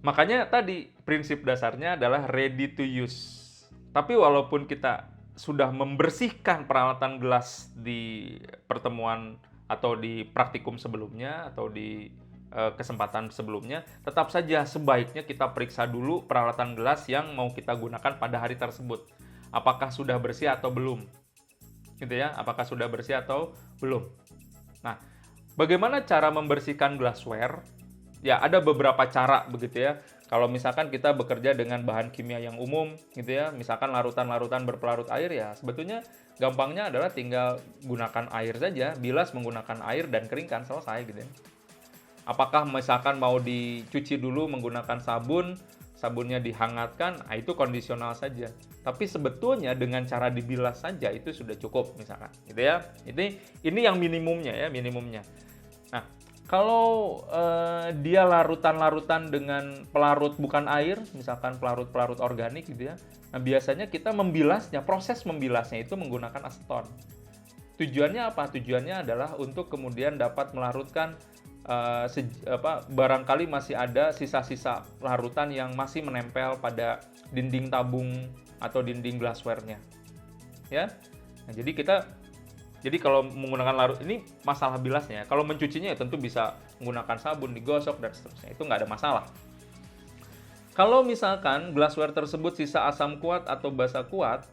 S1: makanya tadi prinsip dasarnya adalah ready to use. Tapi walaupun kita sudah membersihkan peralatan gelas di pertemuan atau di praktikum sebelumnya atau di kesempatan sebelumnya, tetap saja sebaiknya kita periksa dulu peralatan gelas yang mau kita gunakan pada hari tersebut. Apakah sudah bersih atau belum? Gitu ya, apakah sudah bersih atau belum? Nah, bagaimana cara membersihkan glassware? Ya, ada beberapa cara begitu ya. Kalau misalkan kita bekerja dengan bahan kimia yang umum gitu ya, misalkan larutan-larutan berpelarut air ya, sebetulnya gampangnya adalah tinggal gunakan air saja, bilas menggunakan air dan keringkan, selesai gitu ya. Apakah misalkan mau dicuci dulu menggunakan sabun, sabunnya dihangatkan, nah itu kondisional saja. Tapi sebetulnya dengan cara dibilas saja itu sudah cukup misalkan, gitu ya. Ini yang minimumnya ya, minimumnya. Nah, kalau dia larutan-larutan dengan pelarut bukan air, misalkan pelarut-pelarut organik gitu ya. Nah, biasanya kita membilasnya, proses membilasnya itu menggunakan aseton. Tujuannya apa? Tujuannya adalah untuk kemudian dapat melarutkan barangkali masih ada sisa-sisa larutan yang masih menempel pada dinding tabung atau dinding glassware-nya. Ya. Nah, jadi kalau menggunakan larut ini masalah bilasnya. Kalau mencucinya ya tentu bisa menggunakan sabun, digosok dan seterusnya. Itu nggak ada masalah. Kalau misalkan glassware tersebut sisa asam kuat atau basa kuat,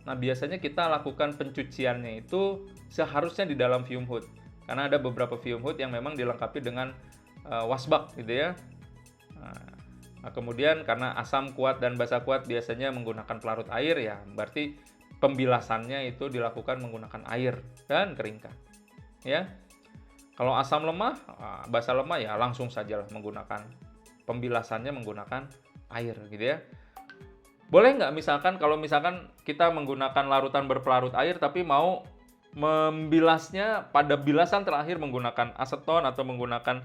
S1: nah biasanya kita lakukan pencuciannya itu seharusnya di dalam fume hood. Karena ada beberapa fume hood yang memang dilengkapi dengan wasbak gitu ya. Nah, kemudian karena asam kuat dan basa kuat biasanya menggunakan pelarut air ya, berarti pembilasannya itu dilakukan menggunakan air dan keringkan. Ya. Kalau asam lemah, basa lemah ya langsung sajalah menggunakan pembilasannya menggunakan air gitu ya. Boleh nggak kalau misalkan kita menggunakan larutan berpelarut air tapi mau membilasnya pada bilasan terakhir menggunakan aseton atau menggunakan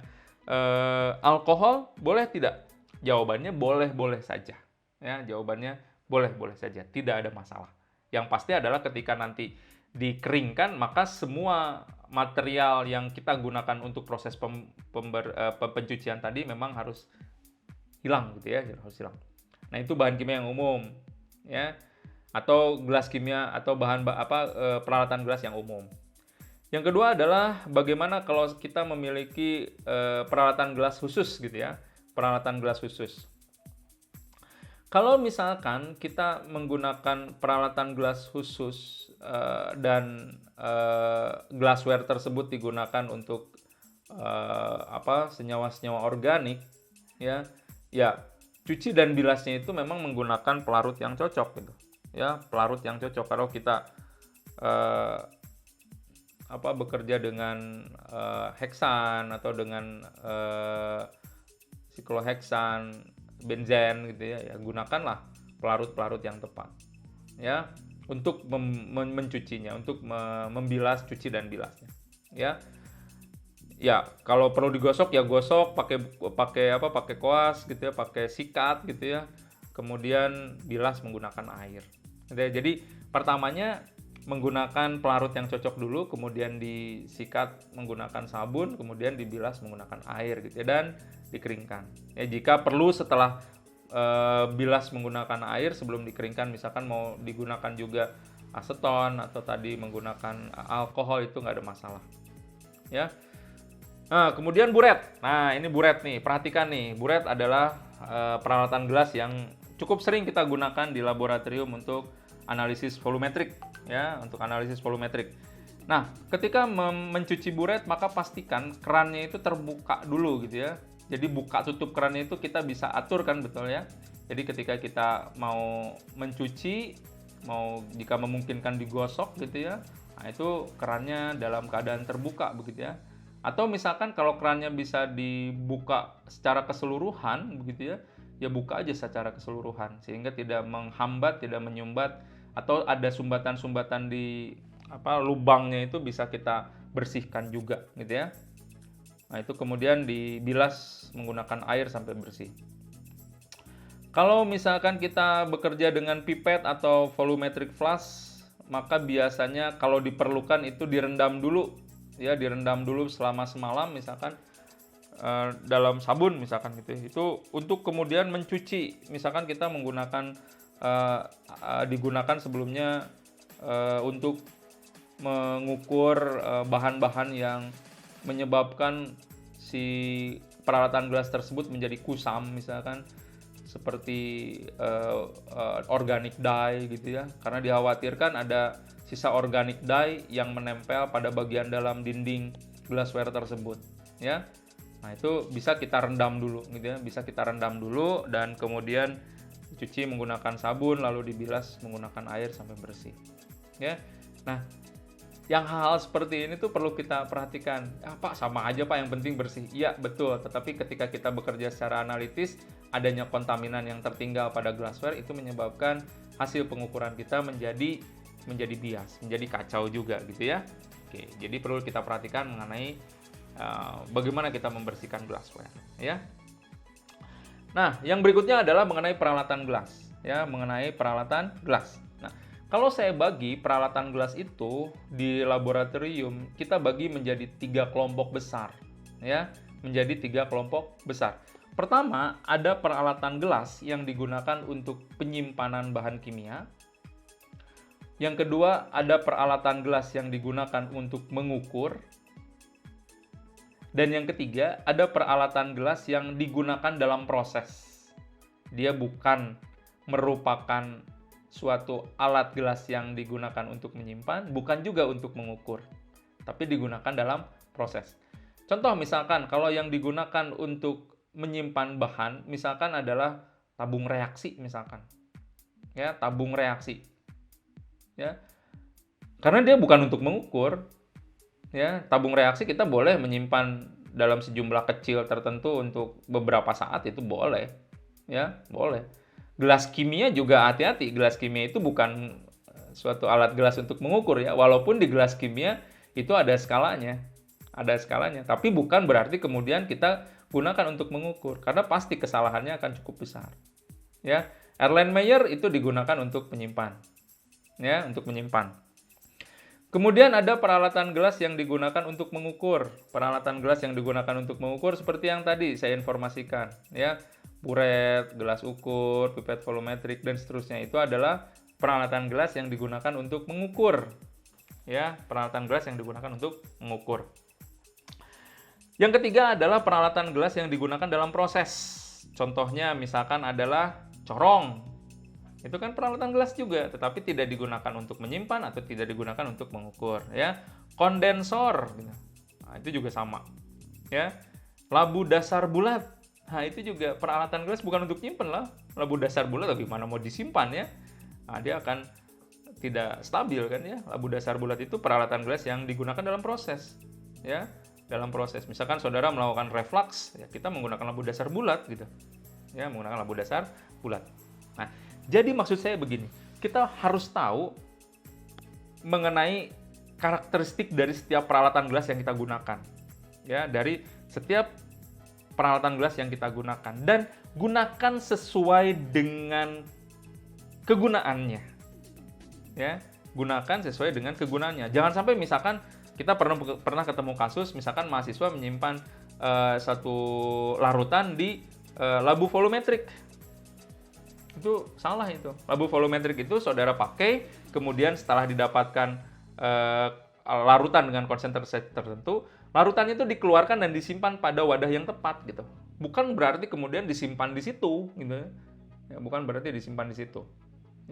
S1: alkohol, boleh tidak? Jawabannya boleh-boleh saja. Ya, jawabannya boleh-boleh saja, tidak ada masalah. Yang pasti adalah ketika nanti dikeringkan, maka semua material yang kita gunakan untuk proses pencucian tadi memang harus hilang gitu ya, harus hilang. Nah, itu bahan kimia yang umum, ya. Atau gelas kimia atau peralatan gelas yang umum. Yang kedua adalah bagaimana kalau kita memiliki peralatan gelas khusus gitu ya, peralatan gelas khusus. Kalau misalkan kita menggunakan peralatan gelas khusus dan glassware tersebut digunakan untuk senyawa-senyawa organik, ya cuci dan bilasnya itu memang menggunakan pelarut yang cocok gitu. Ya, pelarut yang cocok. Kalau kita bekerja dengan heksan atau dengan sikloheksan, benzen gitu ya, gunakanlah pelarut-pelarut yang tepat. Ya, untuk mencucinya, untuk membilas, cuci dan bilasnya. Ya. Ya, kalau perlu digosok ya gosok pakai koas gitu ya, pakai sikat gitu ya. Kemudian bilas menggunakan air. Jadi pertamanya menggunakan pelarut yang cocok dulu, kemudian disikat menggunakan sabun, kemudian dibilas menggunakan air gitu ya, dan dikeringkan. Ya, jika perlu setelah bilas menggunakan air sebelum dikeringkan, misalkan mau digunakan juga aseton atau tadi menggunakan alkohol, itu nggak ada masalah. Ya. Nah, kemudian buret. Nah, ini buret nih. Perhatikan nih, buret adalah peralatan gelas yang cukup sering kita gunakan di laboratorium untuk analisis volumetrik, ya, untuk analisis volumetrik. Nah, ketika mencuci buret, maka pastikan kerannya itu terbuka dulu gitu ya. Jadi buka tutup kerannya itu kita bisa atur kan, betul ya. Jadi ketika kita mau mencuci, jika memungkinkan digosok gitu ya, nah itu kerannya dalam keadaan terbuka begitu ya. Atau misalkan kalau kerannya bisa dibuka secara keseluruhan begitu ya, ya buka aja secara keseluruhan sehingga tidak menghambat, tidak menyumbat, atau ada sumbatan-sumbatan di lubangnya itu bisa kita bersihkan juga gitu ya. Nah, itu kemudian dibilas menggunakan air sampai bersih. Kalau misalkan kita bekerja dengan pipet atau volumetric flask, maka biasanya kalau diperlukan itu direndam dulu ya, direndam dulu selama semalam misalkan dalam sabun misalkan gitu. Itu untuk kemudian mencuci. Misalkan kita menggunakan digunakan sebelumnya untuk mengukur bahan-bahan yang menyebabkan si peralatan gelas tersebut menjadi kusam misalkan, seperti organic dye gitu ya, karena dikhawatirkan ada sisa organic dye yang menempel pada bagian dalam dinding glassware tersebut ya. Nah, itu bisa kita rendam dulu gitu ya, bisa kita rendam dulu dan kemudian dicuci menggunakan sabun lalu dibilas menggunakan air sampai bersih ya. Nah, yang hal-hal seperti ini tuh perlu kita perhatikan. Pak, sama aja Pak, yang penting bersih. Iya, betul. Tetapi ketika kita bekerja secara analitis, adanya kontaminan yang tertinggal pada glassware itu menyebabkan hasil pengukuran kita menjadi bias, menjadi kacau juga gitu ya. Oke, jadi perlu kita perhatikan mengenai bagaimana kita membersihkan glassware ya. Nah, yang berikutnya adalah mengenai peralatan gelas ya, mengenai peralatan gelas. Nah, kalau saya bagi peralatan gelas itu di laboratorium, kita bagi menjadi 3 kelompok besar ya, menjadi 3 kelompok besar. Pertama, ada peralatan gelas yang digunakan untuk penyimpanan bahan kimia. Yang kedua, ada peralatan gelas yang digunakan untuk mengukur. Dan yang ketiga, ada peralatan gelas yang digunakan dalam proses. Dia bukan merupakan suatu alat gelas yang digunakan untuk menyimpan, bukan juga untuk mengukur, tapi digunakan dalam proses. Contoh misalkan, kalau yang digunakan untuk menyimpan bahan, misalkan adalah tabung reaksi misalkan. Ya, tabung reaksi. Ya. Karena dia bukan untuk mengukur. Ya, tabung reaksi kita boleh menyimpan dalam sejumlah kecil tertentu untuk beberapa saat, itu boleh. Ya, boleh. Gelas kimia juga hati-hati. Gelas kimia itu bukan suatu alat gelas untuk mengukur ya. Walaupun di gelas kimia itu ada skalanya. Ada skalanya, tapi bukan berarti kemudian kita gunakan untuk mengukur, karena pasti kesalahannya akan cukup besar. Ya, Erlenmeyer itu digunakan untuk menyimpan. Ya, untuk menyimpan. Kemudian ada peralatan gelas yang digunakan untuk mengukur. Peralatan gelas yang digunakan untuk mengukur seperti yang tadi saya informasikan, ya. Buret, gelas ukur, pipet volumetrik dan seterusnya, itu adalah peralatan gelas yang digunakan untuk mengukur. Ya, peralatan gelas yang digunakan untuk mengukur. Yang ketiga adalah peralatan gelas yang digunakan dalam proses. Contohnya misalkan adalah corong. Itu kan peralatan gelas juga, tetapi tidak digunakan untuk menyimpan atau tidak digunakan untuk mengukur. Ya, kondensor, nah, itu juga sama. Ya, labu dasar bulat. Nah, itu juga peralatan gelas, bukan untuk nyimpen lah. Labu dasar bulat bagaimana mau disimpan ya? Nah, dia akan tidak stabil kan ya. Labu dasar bulat itu peralatan gelas yang digunakan dalam proses. Ya. Dalam proses, misalkan saudara melakukan reflux, ya kita menggunakan labu dasar bulat gitu, ya menggunakan labu dasar bulat. Nah, jadi maksud saya begini, kita harus tahu mengenai karakteristik dari setiap peralatan gelas yang kita gunakan, ya dari setiap peralatan gelas yang kita gunakan, dan gunakan sesuai dengan kegunaannya, ya gunakan sesuai dengan kegunaannya. Jangan sampai misalkan kita pernah ketemu kasus, misalkan mahasiswa menyimpan satu larutan di labu volumetrik. Itu salah itu. Labu volumetrik itu saudara pakai, kemudian setelah didapatkan larutan dengan konsentrasi tertentu, larutan itu dikeluarkan dan disimpan pada wadah yang tepat gitu. Bukan berarti kemudian disimpan di situ gitu. Ya, bukan berarti disimpan di situ.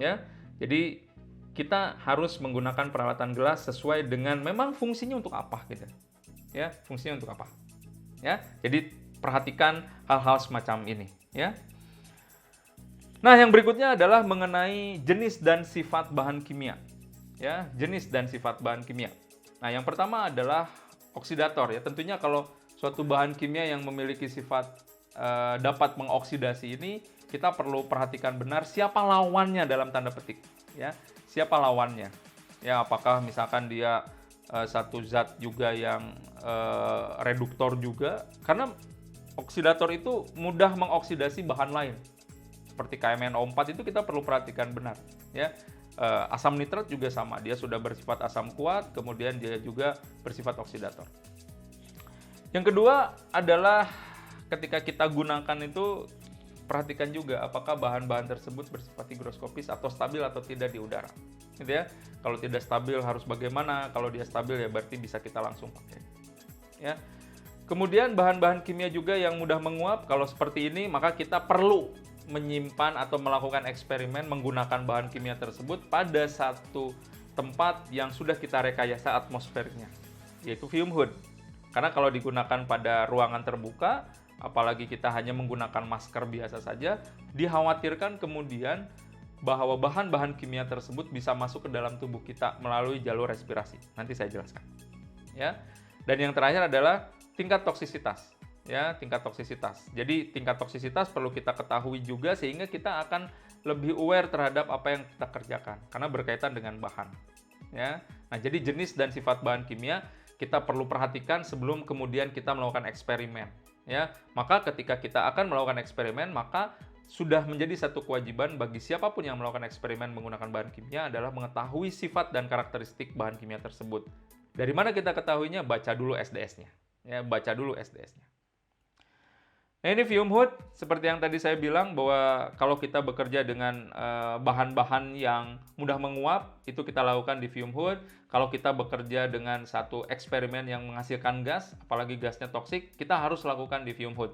S1: Ya. Jadi kita harus menggunakan peralatan gelas sesuai dengan memang fungsinya untuk apa gitu. Ya, fungsinya untuk apa. Ya. Jadi perhatikan hal-hal semacam ini, ya. Nah, yang berikutnya adalah mengenai jenis dan sifat bahan kimia. Ya, jenis dan sifat bahan kimia. Nah, yang pertama adalah oksidator ya. Tentunya kalau suatu bahan kimia yang memiliki sifat dapat mengoksidasi ini, kita perlu perhatikan benar siapa lawannya dalam tanda petik, ya. Siapa lawannya? Ya, apakah misalkan dia satu zat juga yang reduktor juga? Karena oksidator itu mudah mengoksidasi bahan lain. Seperti KMNO4 itu kita perlu perhatikan benar, ya. Asam nitrat juga sama, dia sudah bersifat asam kuat, kemudian dia juga bersifat oksidator. Yang kedua adalah ketika kita gunakan itu, perhatikan juga apakah bahan-bahan tersebut bersifat higroskopis atau stabil atau tidak di udara. Gitu ya. Kalau tidak stabil harus bagaimana? Kalau dia stabil ya berarti bisa kita langsung pakai. Ya. Kemudian bahan-bahan kimia juga yang mudah menguap, kalau seperti ini maka kita perlu menyimpan atau melakukan eksperimen menggunakan bahan kimia tersebut pada satu tempat yang sudah kita rekayasa atmosfernya, yaitu fume hood. Karena kalau digunakan pada ruangan terbuka, apalagi kita hanya menggunakan masker biasa saja, dikhawatirkan kemudian bahwa bahan-bahan kimia tersebut bisa masuk ke dalam tubuh kita melalui jalur respirasi. Nanti saya jelaskan. Ya. Dan yang terakhir adalah tingkat toksisitas. ya, tingkat toksisitas. Jadi tingkat toksisitas perlu kita ketahui juga sehingga kita akan lebih aware terhadap apa yang kita kerjakan karena berkaitan dengan bahan, ya. Nah, jadi jenis dan sifat bahan kimia kita perlu perhatikan sebelum kemudian kita melakukan eksperimen, ya. Maka ketika kita akan melakukan eksperimen, maka sudah menjadi satu kewajiban bagi siapapun yang melakukan eksperimen menggunakan bahan kimia adalah mengetahui sifat dan karakteristik bahan kimia tersebut. Dari mana kita ketahuinya? Baca dulu SDS-nya. Ya, baca dulu SDS-nya. Nah, ini fume hood, seperti yang tadi saya bilang bahwa kalau kita bekerja dengan bahan-bahan yang mudah menguap, itu kita lakukan di fume hood. Kalau kita bekerja dengan satu eksperimen yang menghasilkan gas, apalagi gasnya toksik, kita harus lakukan di fume hood.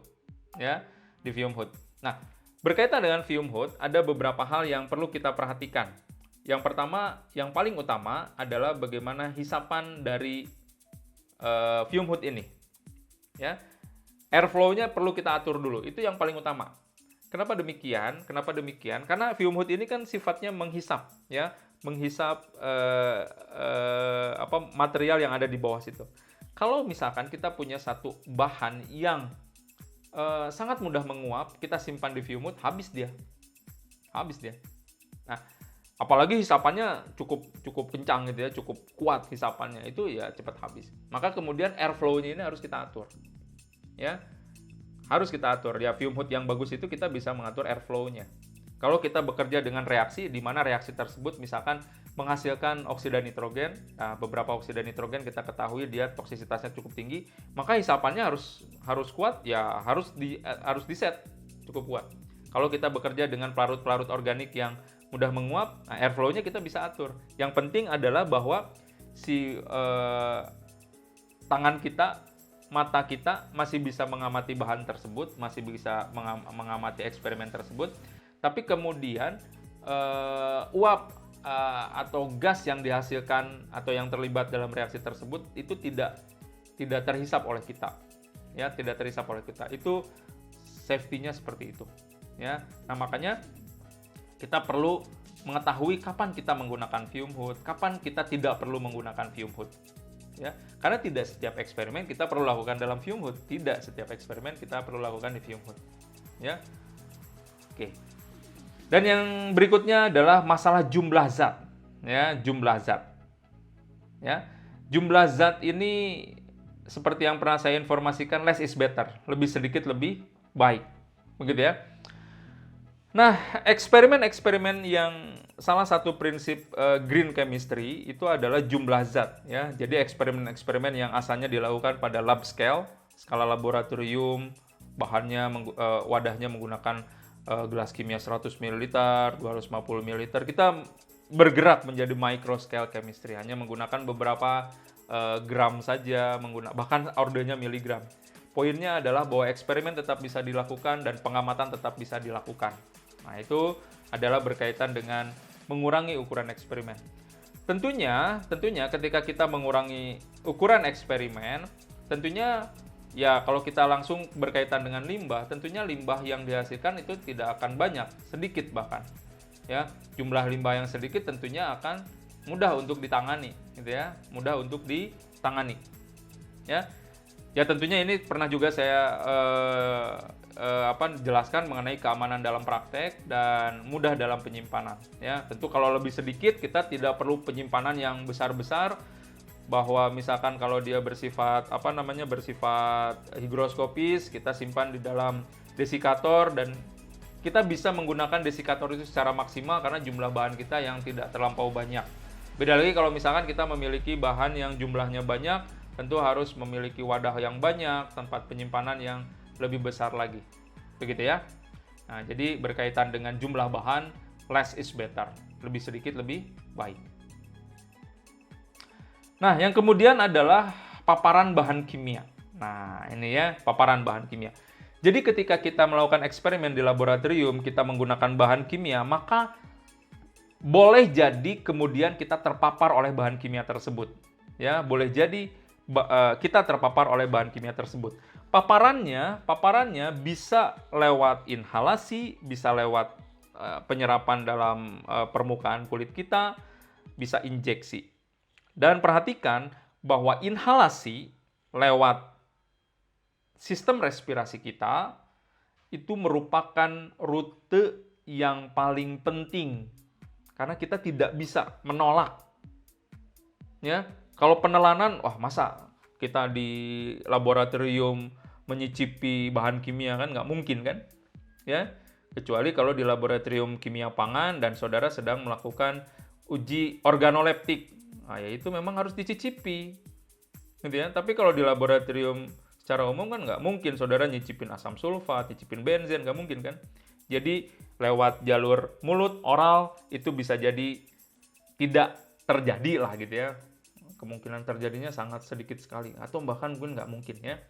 S1: Ya, di fume hood. Nah, berkaitan dengan fume hood, ada beberapa hal yang perlu kita perhatikan. Yang pertama, yang paling utama adalah bagaimana hisapan dari fume hood ini. Ya, airflow-nya perlu kita atur dulu, itu yang paling utama. Kenapa demikian? Kenapa demikian? Karena fume hood ini kan sifatnya menghisap, ya, menghisap material yang ada di bawah situ. Kalau misalkan kita punya satu bahan yang sangat mudah menguap, kita simpan di fume hood, habis dia. Nah, apalagi hisapannya cukup kencang gitu ya, cukup kuat hisapannya, itu ya cepat habis. Maka kemudian airflow-nya ini harus kita atur. Ya, harus kita atur. Ya, fume hood yang bagus itu kita bisa mengatur airflow-nya. Kalau kita bekerja dengan reaksi, di mana reaksi tersebut misalkan menghasilkan oksida nitrogen, nah, beberapa oksida nitrogen kita ketahui dia toksisitasnya cukup tinggi, maka hisapannya harus kuat, ya harus di set cukup kuat. Kalau kita bekerja dengan pelarut-pelarut organik yang mudah menguap, nah, airflow-nya kita bisa atur. Yang penting adalah bahwa si tangan kita, mata kita masih bisa mengamati bahan tersebut, masih bisa mengamati eksperimen tersebut, tapi kemudian uap atau gas yang dihasilkan atau yang terlibat dalam reaksi tersebut itu tidak terhisap oleh kita, ya, tidak terhisap oleh kita. Itu safety-nya seperti itu, ya. Nah, makanya kita perlu mengetahui kapan kita menggunakan fume hood, kapan kita tidak perlu menggunakan fume hood. Ya, karena tidak setiap eksperimen kita perlu lakukan dalam fume hood, tidak setiap eksperimen kita perlu lakukan di fume hood. Ya, oke. Dan yang berikutnya adalah masalah jumlah zat. Ya, jumlah zat. Ya, jumlah zat ini seperti yang pernah saya informasikan, less is better, lebih sedikit lebih baik, begitu ya. Nah, eksperimen-eksperimen yang salah satu prinsip green chemistry itu adalah jumlah zat, ya. Jadi eksperimen-eksperimen yang asalnya dilakukan pada lab scale, skala laboratorium, wadahnya menggunakan gelas kimia 100 ml, 250 ml. Kita bergerak menjadi micro scale chemistry, hanya menggunakan beberapa gram saja, bahkan ordernya miligram. Poinnya adalah bahwa eksperimen tetap bisa dilakukan dan pengamatan tetap bisa dilakukan. Nah, itu adalah berkaitan dengan mengurangi ukuran eksperimen. Tentunya ketika kita mengurangi ukuran eksperimen, tentunya ya kalau kita langsung berkaitan dengan limbah, tentunya limbah yang dihasilkan itu tidak akan banyak, sedikit bahkan. Ya, jumlah limbah yang sedikit tentunya akan mudah untuk ditangani, gitu ya, mudah untuk ditangani. Ya, tentunya ini pernah juga saya jelaskan mengenai keamanan dalam praktek dan mudah dalam penyimpanan. Ya, tentu kalau lebih sedikit kita tidak perlu penyimpanan yang besar-besar, bahwa misalkan kalau dia bersifat higroskopis, kita simpan di dalam desikator dan kita bisa menggunakan desikator itu secara maksimal karena jumlah bahan kita yang tidak terlampau banyak. Beda lagi kalau misalkan kita memiliki bahan yang jumlahnya banyak, tentu harus memiliki wadah yang banyak, tempat penyimpanan yang lebih besar lagi. Begitu ya. Nah, jadi berkaitan dengan jumlah bahan, less is better. Lebih sedikit lebih baik. Nah, yang kemudian adalah paparan bahan kimia. Nah, ini ya, paparan bahan kimia. Jadi ketika kita melakukan eksperimen di laboratorium, kita menggunakan bahan kimia, maka boleh jadi kemudian kita terpapar oleh bahan kimia tersebut. Ya, boleh jadi kita terpapar oleh bahan kimia tersebut. Paparannya bisa lewat inhalasi, bisa lewat penyerapan dalam permukaan kulit kita, bisa injeksi. Dan perhatikan bahwa inhalasi lewat sistem respirasi kita itu merupakan rute yang paling penting karena kita tidak bisa menolak. Ya, kalau penelanan, wah masa kita di laboratorium menyicipi bahan kimia kan nggak mungkin kan? Ya, kecuali kalau di laboratorium kimia pangan dan saudara sedang melakukan uji organoleptik. Nah, ya itu memang harus dicicipi. Gitu ya. Tapi kalau di laboratorium secara umum kan nggak mungkin saudara nyicipin asam sulfat, nyicipin benzen, nggak mungkin kan? Jadi lewat jalur mulut, oral, itu bisa jadi tidak terjadi lah gitu ya. Kemungkinan terjadinya sangat sedikit sekali. Atau bahkan mungkin nggak mungkin ya.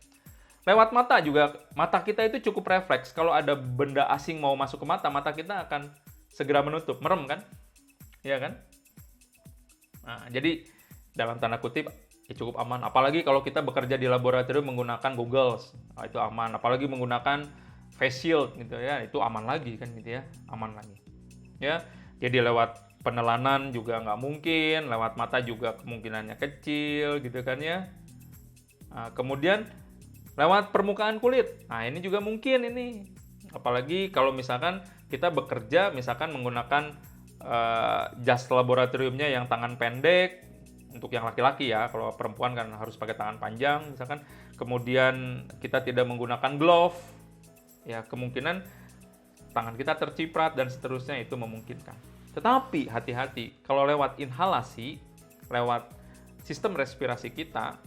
S1: Lewat mata juga, mata kita itu cukup refleks. Kalau ada benda asing mau masuk ke mata, mata kita akan segera menutup, merem kan? Iya kan? Nah, jadi dalam tanda kutip ya cukup aman. Apalagi kalau kita bekerja di laboratorium menggunakan goggles, nah, itu aman. Apalagi menggunakan face shield gitu ya, itu aman lagi kan gitu ya, aman lagi. Ya, jadi lewat penelanan juga nggak mungkin, lewat mata juga kemungkinannya kecil gitu kan ya. Nah, kemudian lewat permukaan kulit, nah ini juga mungkin ini. Apalagi kalau misalkan kita bekerja misalkan menggunakan jas laboratoriumnya yang tangan pendek, untuk yang laki-laki ya, kalau perempuan kan harus pakai tangan panjang misalkan, kemudian kita tidak menggunakan glove, ya kemungkinan tangan kita terciprat dan seterusnya itu memungkinkan. Tetapi hati-hati, kalau lewat inhalasi, lewat sistem respirasi kita,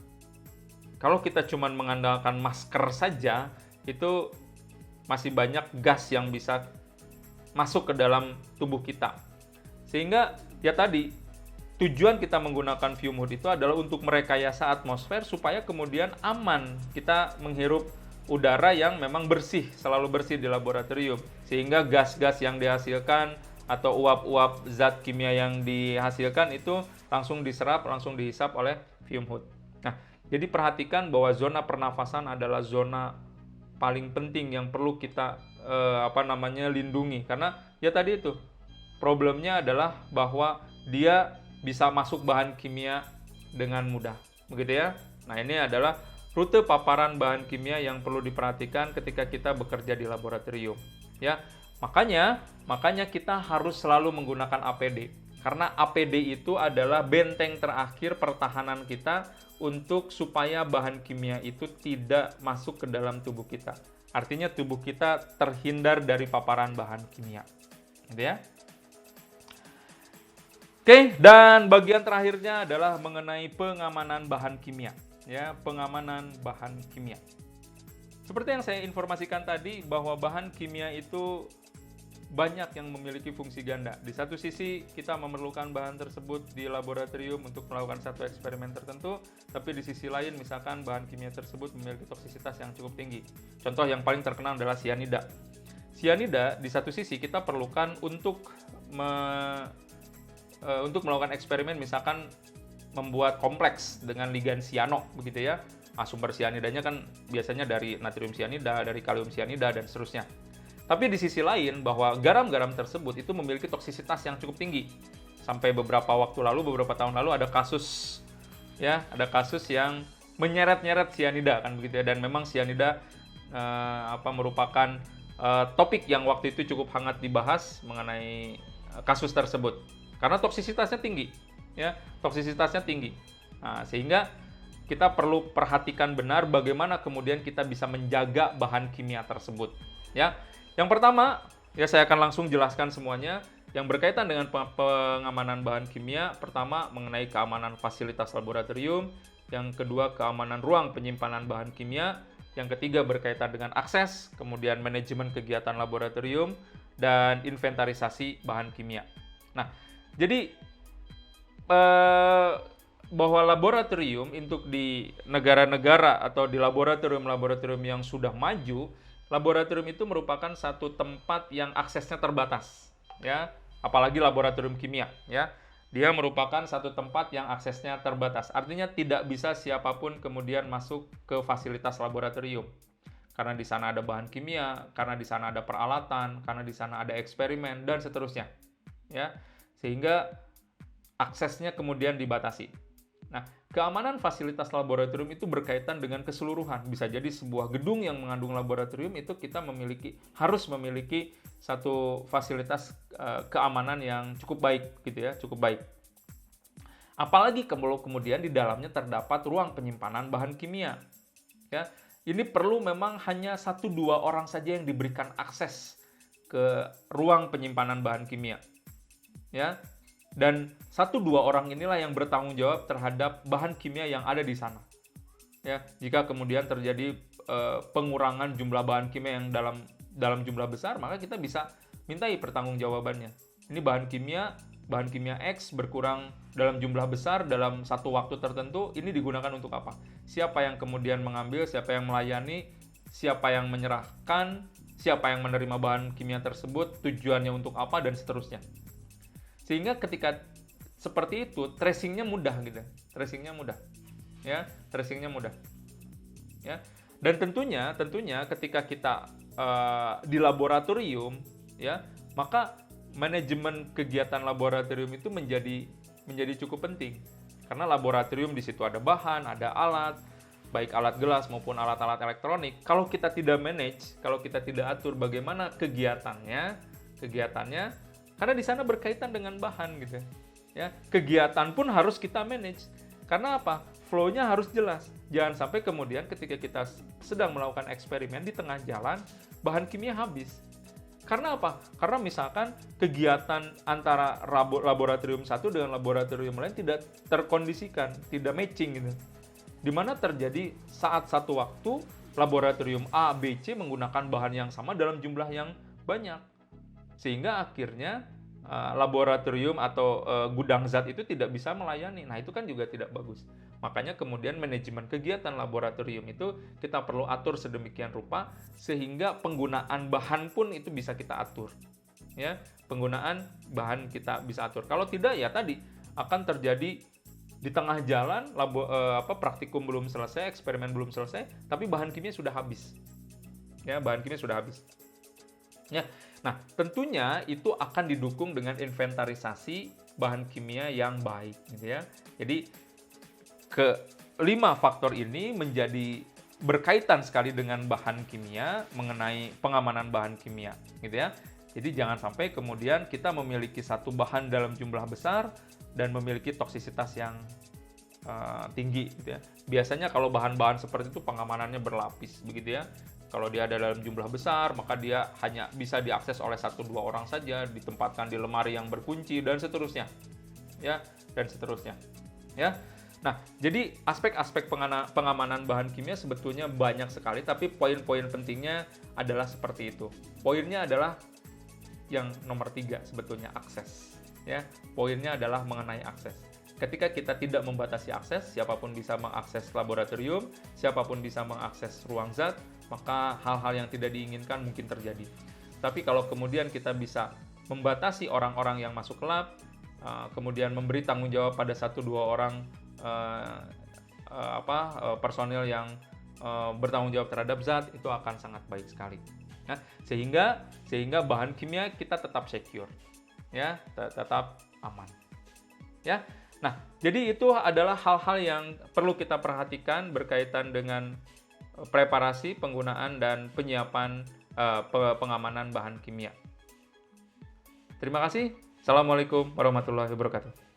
S1: kalau kita cuma mengandalkan masker saja, itu masih banyak gas yang bisa masuk ke dalam tubuh kita. Sehingga ya tadi, tujuan kita menggunakan fume hood itu adalah untuk merekayasa atmosfer supaya kemudian aman kita menghirup udara yang memang bersih, selalu bersih di laboratorium. Sehingga gas-gas yang dihasilkan atau uap-uap zat kimia yang dihasilkan itu langsung diserap, langsung dihisap oleh fume hood. Nah, jadi perhatikan bahwa zona pernafasan adalah zona paling penting yang perlu kita lindungi. Karena ya tadi itu, problemnya adalah bahwa dia bisa masuk bahan kimia dengan mudah. Begitu ya. Nah, ini adalah rute paparan bahan kimia yang perlu diperhatikan ketika kita bekerja di laboratorium. Ya, makanya kita harus selalu menggunakan APD. Karena APD itu adalah benteng terakhir pertahanan kita untuk supaya bahan kimia itu tidak masuk ke dalam tubuh kita. Artinya tubuh kita terhindar dari paparan bahan kimia. Gitu ya. Oke, dan bagian terakhirnya adalah mengenai pengamanan bahan kimia. Ya, pengamanan bahan kimia. Seperti yang saya informasikan tadi, bahwa bahan kimia itu banyak yang memiliki fungsi ganda. Di satu sisi, kita memerlukan bahan tersebut di laboratorium untuk melakukan satu eksperimen tertentu, tapi di sisi lain, misalkan bahan kimia tersebut memiliki toksisitas yang cukup tinggi. Contoh yang paling terkenal adalah sianida. Sianida, di satu sisi, kita perlukan untuk melakukan eksperimen, misalkan membuat kompleks dengan ligan siano, begitu ya. Nah, sumber sianidanya kan biasanya dari natrium sianida, dari kalium sianida, dan seterusnya. Tapi di sisi lain, bahwa garam-garam tersebut itu memiliki toksisitas yang cukup tinggi. Sampai beberapa tahun lalu ada kasus yang menyeret-nyeret sianida kan begitu ya. Dan memang sianida merupakan topik yang waktu itu cukup hangat dibahas mengenai kasus tersebut. Karena toksisitasnya tinggi. Ya, toksisitasnya tinggi. Nah, sehingga kita perlu perhatikan benar bagaimana kemudian kita bisa menjaga bahan kimia tersebut. Ya, yang pertama, ya saya akan langsung jelaskan semuanya. Yang berkaitan dengan pengamanan bahan kimia, pertama mengenai keamanan fasilitas laboratorium, yang kedua keamanan ruang penyimpanan bahan kimia, yang ketiga berkaitan dengan akses, kemudian manajemen kegiatan laboratorium, dan inventarisasi bahan kimia. Nah, jadi bahwa laboratorium untuk di negara-negara atau di laboratorium-laboratorium yang sudah maju, laboratorium itu merupakan satu tempat yang aksesnya terbatas, ya. Apalagi laboratorium kimia, ya. Dia merupakan satu tempat yang aksesnya terbatas. Artinya tidak bisa siapapun kemudian masuk ke fasilitas laboratorium. Karena di sana ada bahan kimia, karena di sana ada peralatan, karena di sana ada eksperimen, dan seterusnya. Ya. Sehingga aksesnya kemudian dibatasi. Nah, keamanan fasilitas laboratorium itu berkaitan dengan keseluruhan. Bisa jadi sebuah gedung yang mengandung laboratorium itu kita harus memiliki satu fasilitas keamanan yang cukup baik gitu ya, cukup baik. Apalagi kalau kemudian di dalamnya terdapat ruang penyimpanan bahan kimia. Ya, ini perlu memang hanya 1-2 orang saja yang diberikan akses ke ruang penyimpanan bahan kimia. Ya, dan 1-2 orang inilah yang bertanggung jawab terhadap bahan kimia yang ada di sana. Ya, jika kemudian terjadi pengurangan jumlah bahan kimia yang dalam jumlah besar, maka kita bisa mintai pertanggungjawabannya. Ini bahan kimia X berkurang dalam jumlah besar dalam satu waktu tertentu, ini digunakan untuk apa? Siapa yang kemudian mengambil, siapa yang melayani, siapa yang menyerahkan, siapa yang menerima bahan kimia tersebut, tujuannya untuk apa, dan seterusnya. Sehingga ketika seperti itu, tracingnya mudah gitu. Tracingnya mudah. Ya, tracingnya mudah. Ya. Dan tentunya ketika kita di laboratorium, ya, maka manajemen kegiatan laboratorium itu menjadi cukup penting. Karena laboratorium di situ ada bahan, ada alat, baik alat gelas maupun alat-alat elektronik. Kalau kita tidak manage, kalau kita tidak atur bagaimana kegiatannya, karena di sana berkaitan dengan bahan gitu ya. Kegiatan pun harus kita manage. Karena apa? Flow-nya harus jelas. Jangan sampai kemudian ketika kita sedang melakukan eksperimen di tengah jalan, bahan kimia habis. Karena apa? Karena misalkan kegiatan antara laboratorium satu dengan laboratorium lain tidak terkondisikan, tidak matching gitu. Di mana terjadi saat satu waktu laboratorium A, B, C menggunakan bahan yang sama dalam jumlah yang banyak. Sehingga akhirnya laboratorium atau gudang zat itu tidak bisa melayani. Nah, itu kan juga tidak bagus. Makanya kemudian manajemen kegiatan laboratorium itu kita perlu atur sedemikian rupa sehingga penggunaan bahan pun itu bisa kita atur. Ya, penggunaan bahan kita bisa atur. Kalau tidak ya tadi akan terjadi di tengah jalan praktikum belum selesai, eksperimen belum selesai, tapi bahan kimia sudah habis. Ya, bahan kimia sudah habis. Ya. Nah, tentunya itu akan didukung dengan inventarisasi bahan kimia yang baik, gitu ya. Jadi, kelima faktor ini menjadi berkaitan sekali dengan bahan kimia, mengenai pengamanan bahan kimia, gitu ya. Jadi, jangan sampai kemudian kita memiliki satu bahan dalam jumlah besar dan memiliki toksisitas yang tinggi, gitu ya. Biasanya kalau bahan-bahan seperti itu pengamanannya berlapis, begitu ya. Kalau dia ada dalam jumlah besar, maka dia hanya bisa diakses oleh 1-2 orang saja, ditempatkan di lemari yang berkunci, dan seterusnya. Ya, dan seterusnya. Ya. Nah, jadi aspek-aspek pengamanan bahan kimia sebetulnya banyak sekali, tapi poin-poin pentingnya adalah seperti itu. Poinnya adalah yang nomor 3 sebetulnya, akses. Ya, poinnya adalah mengenai akses. Ketika kita tidak membatasi akses, siapapun bisa mengakses laboratorium, siapapun bisa mengakses ruang zat, maka hal-hal yang tidak diinginkan mungkin terjadi. Tapi kalau kemudian kita bisa membatasi orang-orang yang masuk ke lab, kemudian memberi tanggung jawab pada 1-2 orang personil yang bertanggung jawab terhadap zat, itu akan sangat baik sekali. Nah, sehingga bahan kimia kita tetap secure, ya, tetap aman. Ya. Nah, jadi itu adalah hal-hal yang perlu kita perhatikan berkaitan dengan preparasi, penggunaan, dan penyiapan pengamanan bahan kimia. Terima kasih. Assalamualaikum warahmatullahi wabarakatuh.